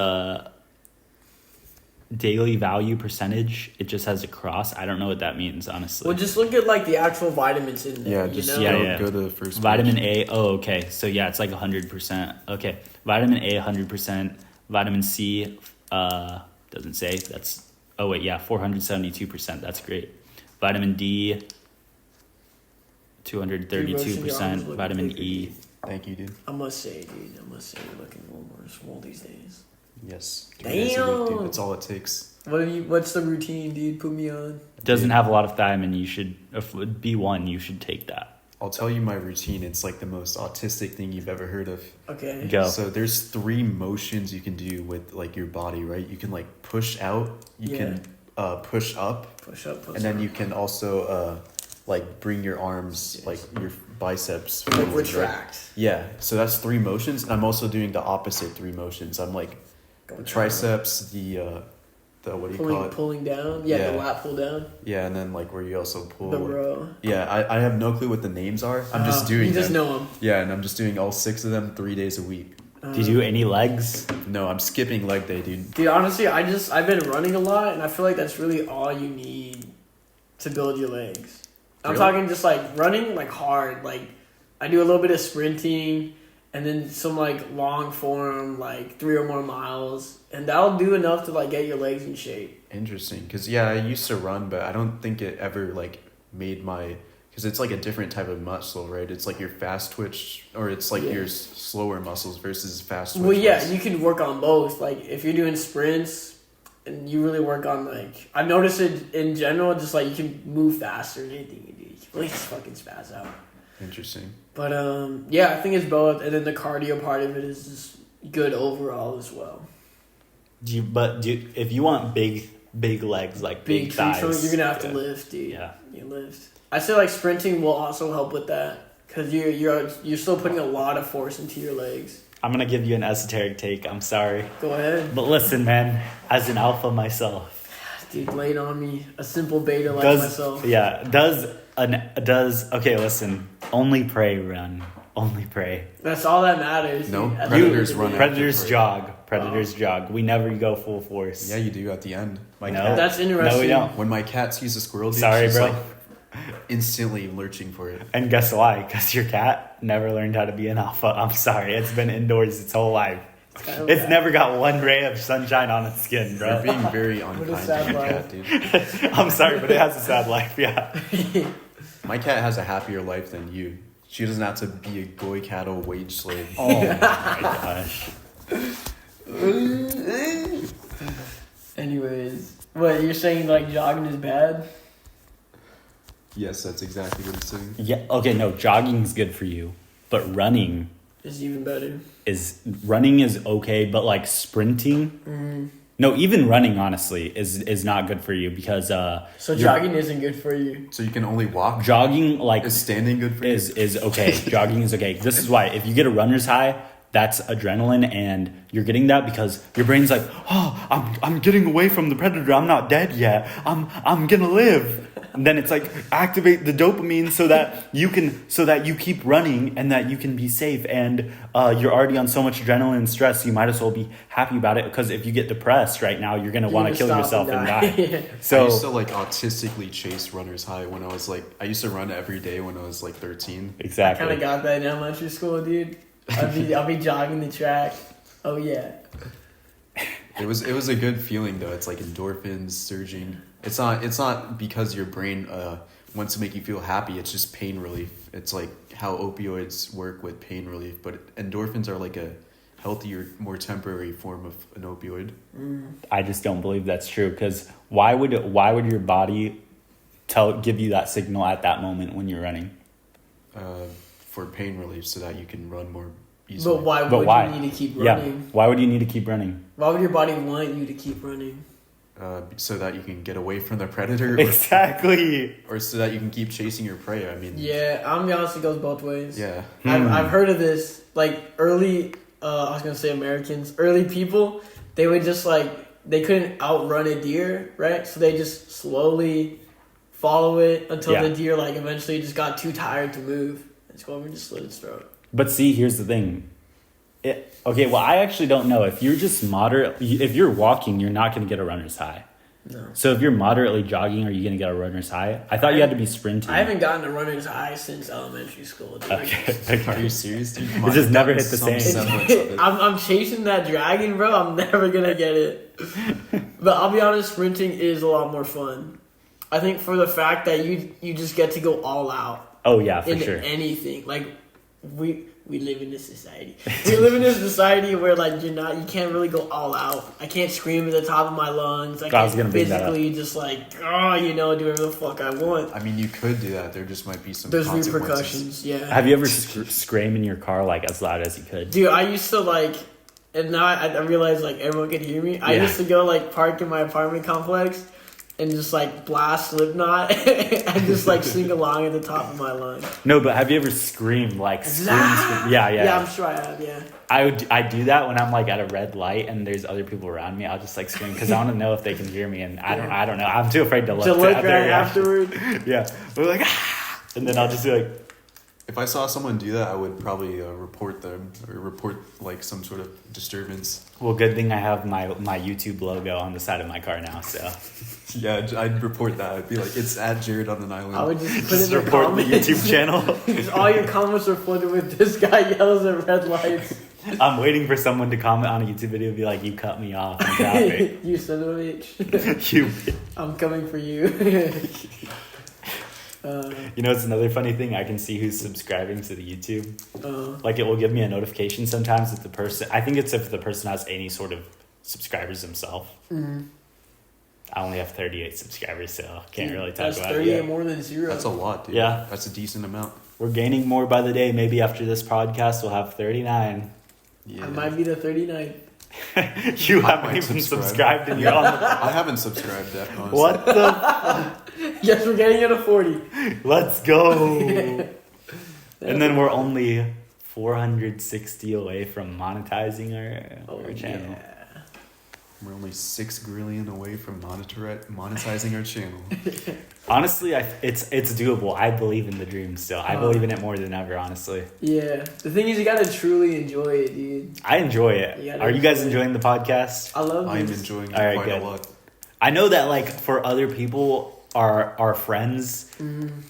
daily value percentage. It just has a cross. I don't know what that means, honestly. Well, just look at like the actual vitamins in there. Yeah, just go to the first vitamin page. A. Oh, okay. So yeah, it's like 100%. Okay, vitamin A 100%. Vitamin C doesn't say. That's 472%. That's great. Vitamin D 232%. Vitamin E. Thank you, dude. I must say you're looking a little more swole these days. Yes. Damn. Dude, that's all it takes. What's the routine, dude? Put me on. It doesn't have a lot of thiamine. You should, if B1, you should take that. I'll tell you my routine. It's like the most autistic thing you've ever heard of. Okay. Go. So there's 3 motions you can do with like your body, right? You can like push out. You can push up. Push up. And then you can also like bring your arms, like your biceps. Like forward, retract. Right? Yeah. So that's 3 motions. And I'm also doing the opposite 3 motions. I'm like the triceps, the what do you call it? Pulling down? Yeah, the lat pull down. Yeah, and then like where you also pull. The row. Yeah, I have no clue what the names are. I'm just doing them. You just know them. Yeah, and I'm just doing all 6 of them 3 days a week. Do you do any legs? No, I'm skipping leg day, dude. Dude, honestly, I've been running a lot, and I feel like that's really all you need to build your legs. I'm talking just like running like hard. Like I do a little bit of sprinting, and then some like long form, like 3 or more miles, and that'll do enough to like get your legs in shape. Interesting, because I used to run, but I don't think it ever like made my, because it's like a different type of muscle, right? It's like your fast twitch, or it's like your slower muscles versus fast twitch. Well, yeah, you can work on both. Like if you're doing sprints, and you really work on like, I've noticed it in general, just like you can move faster than anything you do. You can really just fucking spaz out. Interesting. But I think it's both, and then the cardio part of it is just good overall as well. If you want big legs, like big thighs, you're gonna have to lift, dude. Yeah, you lift. I say like sprinting will also help with that because you're still putting a lot of force into your legs. I'm gonna give you an esoteric take. I'm sorry. Go ahead. But listen, man, as an alpha myself, dude, lay it on me. A simple beta like myself. Yeah. Okay, listen. Only pray, run. Only pray. That's all that matters. No, predators run. Predators jog. Predators jog. We never go full force. Yeah, you do at the end. That's interesting. No, we don't. When my cat sees a squirrel, dude, sorry, she's bro. Like instantly lurching for it. And guess why? Because your cat never learned how to be an alpha. I'm sorry. It's been indoors its whole life. It's never got one ray of sunshine on its skin, bro. You're being very unkind to your cat, dude. I'm sorry, but it has a sad life, yeah. My cat has a happier life than you. She doesn't have to be a goy cattle wage slave. Oh my gosh. Anyways, what you're saying? Like jogging is bad? Yes, that's exactly what it's saying. Yeah. Okay. No, jogging's good for you, but running is even better. Running is okay, but like sprinting. Mm-hmm. No, even running honestly is not good for you because so jogging isn't good for you. So you can only walk. Jogging like is standing good for you? Is okay. Jogging is okay. This is why if you get a runner's high, that's adrenaline, and you're getting that because your brain's like, oh, I'm getting away from the predator. I'm not dead yet. I'm gonna live. And then it's like activate the dopamine so that you keep running and that you can be safe. And you're already on so much adrenaline and stress, you might as well be happy about it, because if you get depressed right now, you're gonna want to kill yourself and die. So I used to like autistically chase runner's high when I was like, I used to run every day when I was like 13. Exactly. I kind of got that in elementary school, dude. I'll be jogging the track. Oh yeah. It was a good feeling though. It's like endorphins surging. It's not because your brain wants to make you feel happy. It's just pain relief. It's like how opioids work with pain relief, but endorphins are like a healthier, more temporary form of an opioid. I just don't believe that's true, because why would your body give you that signal at that moment when you're running? For pain relief, so that you can run more easily. But why would you need to keep running? Yeah. Why would you need to keep running? Why would your body want you to keep running? So that you can get away from the predator. Exactly. Or so that you can keep chasing your prey. I mean. Yeah, I'm gonna be honest, it goes both ways. Yeah. I've heard of this. Like early, I was gonna say Americans, early people, they would just like, they couldn't outrun a deer, right? So they just slowly follow it until the deer like eventually just got too tired to move. It's going to just slit its throat. But see, here's the thing. I actually don't know. If you're just if you're walking, you're not going to get a runner's high. No. So if you're moderately jogging, are you going to get a runner's high? I thought you had to be sprinting. I haven't gotten a runner's high since elementary school. Dude. Okay. Are you serious, dude? It just never hit the same. I'm chasing that dragon, bro. I'm never going to get it. But I'll be honest, sprinting is a lot more fun. I think for the fact that you just get to go all out. Oh yeah, for in sure. Anything. Like we live in this society. We live in this society where like you can't really go all out. I can't scream at the top of my lungs. I can't physically just like do whatever the fuck I want. I mean, you could do that. There just might be some. There's repercussions. Yeah. Have you ever screamed in your car like as loud as you could? Dude, I used to like, and now I realize like everyone could hear me. I used to go like park in my apartment complex and just like blast Slipknot and just like sing along at the top of my lungs. No, but have you ever screamed like scream? Yeah, I'm sure I have. Yeah. I do that when I'm like at a red light and there's other people around me. I'll just like scream because I want to know if they can hear me, and I don't know. I'm too afraid to look right afterward. Yeah, we're like and then I'll just be like. If I saw someone do that, I would probably report them or report like some sort of disturbance. Well, good thing I have my YouTube logo on the side of my car now, so. Yeah, I'd report that. I'd be like, it's at Jared on an island. I would just put in the report comments. The YouTube channel. Just all your comments are flooded with this guy yells at red lights. I'm waiting for someone to comment on a YouTube video and be like, you cut me off in traffic. You son of a bitch. I'm coming for you. You know, it's another funny thing. I can see who's subscribing to the YouTube. Like, it will give me a notification sometimes if the person... I think it's if the person has any sort of subscribers himself. Mm-hmm. I only have 38 subscribers, so can't really talk about it. That's 38 more than 0. That's a lot, dude. Yeah. That's a decent amount. We're gaining more by the day. Maybe after this podcast, we'll have 39. Yeah. I might be the 39th. You haven't even subscribed and you're on the... I haven't subscribed yet, honestly. What the... Yes, we're getting it to 40. Let's go. And then we're only 460 away from monetizing our channel. Yeah. We're only 6 grillion away from monetizing our channel. Honestly, it's doable. I believe in the dream still. I believe in it more than ever, honestly. Yeah. The thing is, you gotta truly enjoy it, dude. I enjoy it. Are you guys enjoying the podcast? I love it. I'm enjoying it quite a lot. I know that, like, for other people... Our friends,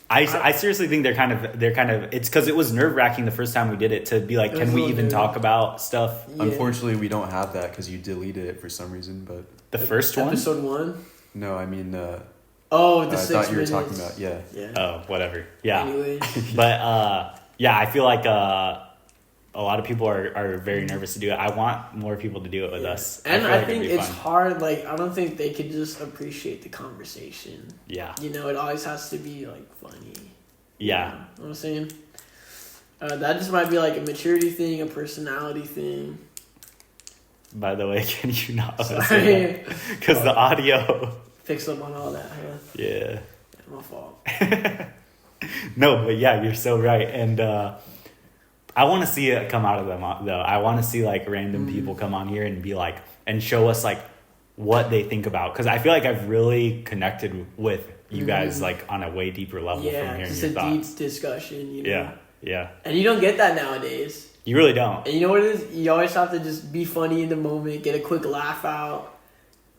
I seriously think they're kind of it's because it was nerve-wracking the first time we did it to be like, can we even talk about stuff? Yeah. Unfortunately, we don't have that because you deleted it for some reason. But the first one, episode 1. No, I mean, the 6 I thought you were talking about yeah. Oh, whatever. Yeah. Anyways. But I feel like a lot of people are very nervous to do it. I want more people to do it with us. And I think it's hard. Like, I don't think they could just appreciate the conversation. Yeah. You know, it always has to be, like, funny. Yeah. You know what I'm saying? That just might be, like, a maturity thing, a personality thing. By the way, can you not say that? Because the audio... Picks up on all that, huh? Yeah. My fault. No, but yeah, you're so right. And... I want to see it come out of them though. I want to see like random people come on here and be like, and show us like what they think about. Cause I feel like I've really connected with you guys like on a way deeper level from hearing just your a thoughts. deep discussion, you know? Yeah. Yeah. And you don't get that nowadays. You really don't. And you know what it is? You always have to just be funny in the moment, get a quick laugh out.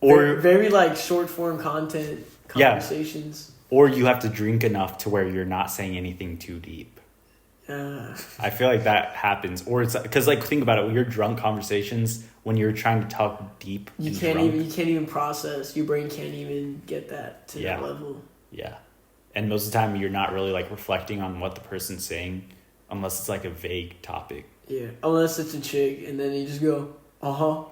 Or very like short form content conversations. Yeah. Or you have to drink enough to where you're not saying anything too deep. I feel like that happens. Or it's because like think about it, when you're drunk conversations, when you're trying to talk deep, you can't even process. Your brain can't even get that to that level. Yeah. And most of the time you're not really like reflecting on what the person's saying unless it's like a vague topic. Yeah. Unless it's a chick and then you just go, oh,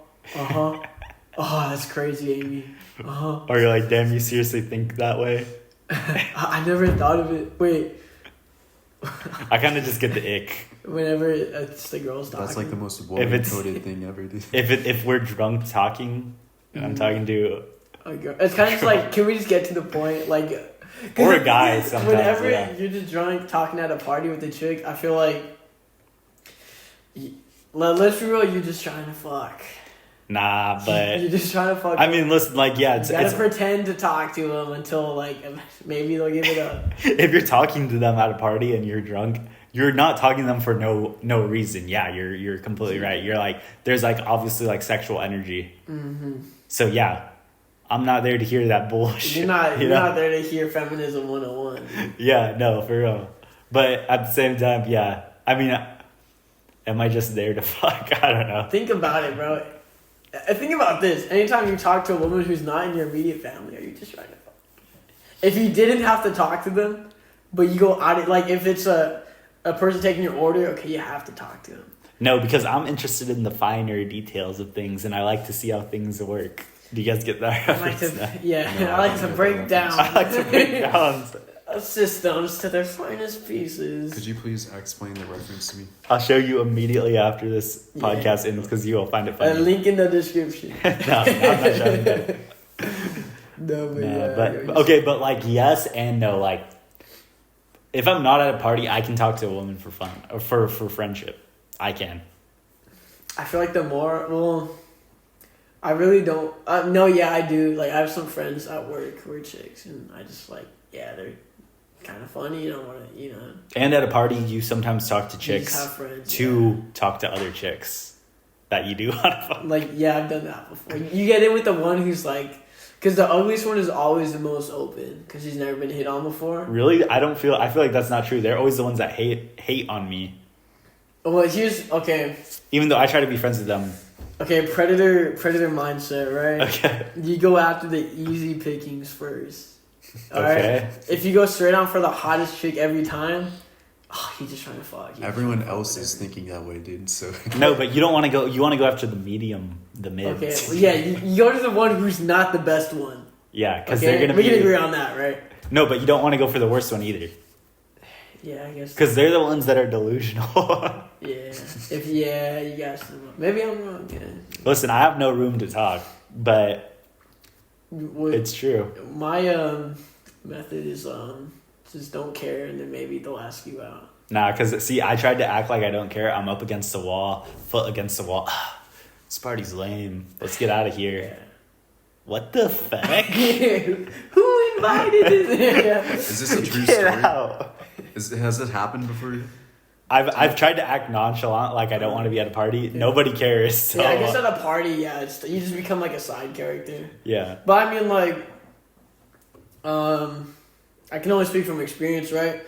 that's crazy, Amy. Or you're like, damn, you seriously think that way? I never thought of it. Wait. I kind of just get the ick. Whenever it's the girls talking. That's like the most woman-coded thing ever, dude. If we're drunk talking, and I'm talking to a girl, it's kind of just like, can we just get to the point? Like, or a guy sometimes. Whenever you're just drunk talking at a party with a chick, I feel like, let's be real, you're just trying to fuck. Nah, but you're just trying to fuck. I mean, listen, like, yeah, you gotta pretend to talk to them until like maybe they'll give it up. If you're talking to them at a party and you're drunk, you're not talking to them for no reason. Yeah, you're completely right. You're like, there's like obviously like sexual energy. Mm-hmm. So yeah, I'm not there to hear that bullshit. You're not there to hear feminism 101. Yeah, no, for real. But at the same time, yeah. I mean, am I just there to fuck? I don't know. Think about it, bro. Think about this. Anytime you talk to a woman who's not in your immediate family, are you just trying to fuck? If you didn't have to talk to them, but you go out, like if it's a person taking your order, okay, you have to talk to them. No, because I'm interested in the finer details of things, and I like to see how things work. Do you guys get that? I like to break down. I like to break down systems to their finest pieces. Could you please explain the reference to me? I'll show you immediately after this podcast ends because you will find it funny. A link in the description. No, I'm not showing that. But like yes and no. Like if I'm not at a party, I can talk to a woman for fun or for friendship. I can. I feel like I really don't. I do. Like I have some friends at work who are chicks, and I just like, they're kind of funny. You don't want to, And at a party, you sometimes talk to chicks friends, talk to other chicks that you do on a phone. Like, I've done that before. You get in with the one who's like, because the ugliest one is always the most open because she's never been hit on before. Really? I feel like that's not true. They're always the ones that hate on me. Well, okay. Even though I try to be friends with them. Okay, predator mindset, right? Okay. You go after the easy pickings first. All okay. Right? If you go straight on for the hottest chick every time, you're just trying to fuck. Everyone else is thinking that way, dude. So no, but you don't want to go. You want to go after the medium, the mid. Okay. Well, you go to the one who's not the best one. Yeah, because they're gonna. We can agree on that, right? No, but you don't want to go for the worst one either. Yeah, I guess. Because they're the ones that are delusional. Yeah. You guys. Maybe I'm wrong. Yeah. Listen, I have no room to talk, but it's true. My method is just don't care, and then maybe they'll ask you out. Nah, because see, I tried to act like I don't care. I'm up against the wall, foot against the wall. This party's lame. Let's get out of here. Yeah. What the fuck? Who invited this? Is this a true Get story? Out. Has it happened before? I've tried to act nonchalant, like I don't want to be at a party. Yeah. Nobody cares. So. Yeah, I guess at a party, you just become like a side character. Yeah. But I mean, like, I can only speak from experience, right?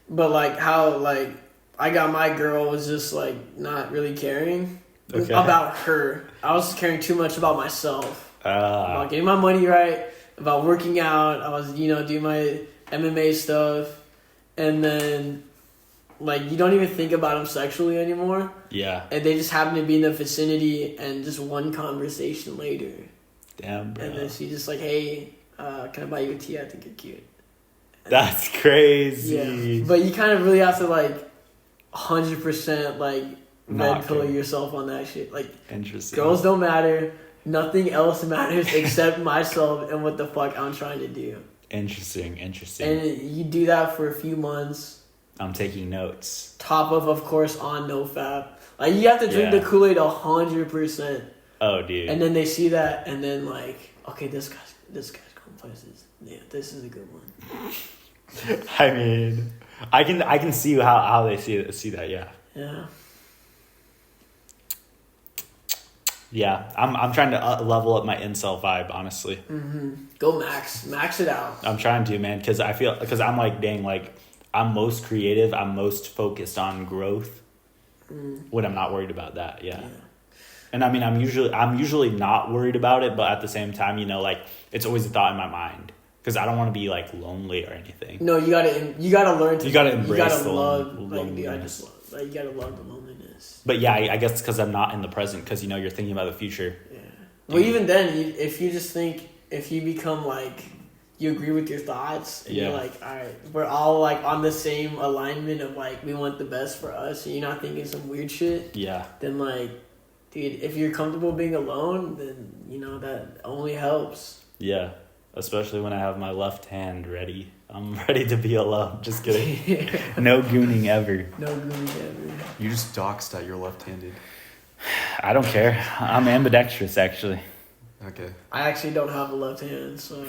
But like how like I got my girl was just like not really caring about her. I was caring too much about myself. About getting my money right, about working out. I was, doing my MMA stuff. And then, like, you don't even think about them sexually anymore. Yeah. And they just happen to be in the vicinity and just one conversation later. Damn, bro. And then she's just like, hey, can I buy you a tea? I think you're cute. And that's crazy. Yeah. But you kind of really have to, like, 100%, like, red pill yourself on that shit. Like, interesting. Girls don't matter. Nothing else matters except myself and what the fuck I'm trying to do. Interesting. And you do that for a few months. I'm taking notes. Top of course, on NoFap. Like, you have to drink the Kool-Aid 100%. Oh, dude. And then they see that, and then, like, okay, this guy's going places. Yeah, this is a good one. I mean, I can see how they see that. Yeah. Yeah. Yeah, I'm trying to level up my incel vibe, honestly. Mm-hmm. Go max it out. I'm trying to, man, because I'm like, dang, like, I'm most creative. I'm most focused on growth when I'm not worried about that. Yeah. And I mean, I'm usually not worried about it, but at the same time, you know, like, it's always a thought in my mind because I don't want to be like lonely or anything. No, you gotta learn to. You gotta embrace you gotta the love, loneliness. Like, you gotta love the loneliness. But yeah, I guess because I'm not in the present, because, you know, you're thinking about the future. Yeah. Well, even then, if you become like, you agree with your thoughts, and you're like, all right, we're all like on the same alignment of like, we want the best for us, and you're not thinking some weird shit. Yeah. Then like, dude, if you're comfortable being alone, then, you know, that only helps. Yeah. Especially when I have my left hand ready. I'm ready to be alone. Just kidding. No gooning ever. No gooning ever. You just doxed that you're left-handed. I don't care. I'm ambidextrous, actually. Okay. I actually don't have a left hand, so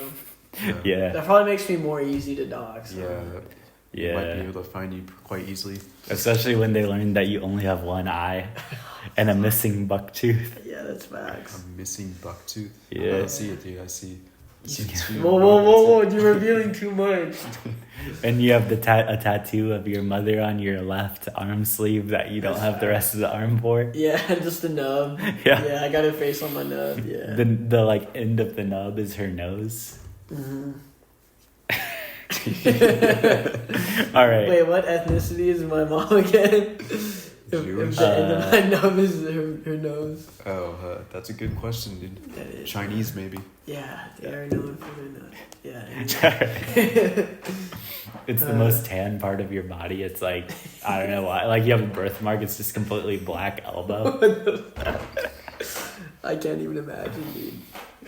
Yeah. that probably makes me more easy to dox. Yeah. Might be able to find you quite easily. Especially when they learn that you only have one eye and a missing buck tooth. Yeah, that's facts. A missing buck tooth. Yeah. I see it, dude. I see. Two. Whoa! You're revealing too much. And you have a tattoo of your mother on your left arm sleeve that you don't have the rest of the arm for. Yeah, just the nub. Yeah, I got her face on my nub. Yeah. The like end of the nub is her nose. Mm-hmm. All right. Wait, what ethnicity is my mom again? Jewish? If the end of my nub is her nose. Oh, that's a good question, dude. That is. Chinese, maybe. Yeah, they are known for their nose. Yeah. It's the most tan part of your body. It's like, I don't know why. Like, you have a birthmark. It's just completely black elbow. I can't even imagine, dude.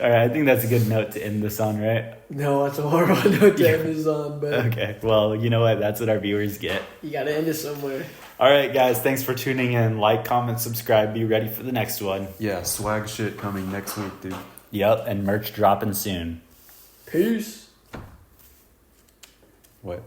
All right, I think that's a good note to end this on, right? No, it's a horrible note to end this on, but Okay, well, you know what? That's what our viewers get. you gotta end it somewhere. All right, guys, thanks for tuning in. Like, comment, subscribe. Be ready for the next one. Yeah, swag shit coming next week, dude. Yep, and merch dropping soon. Peace. What?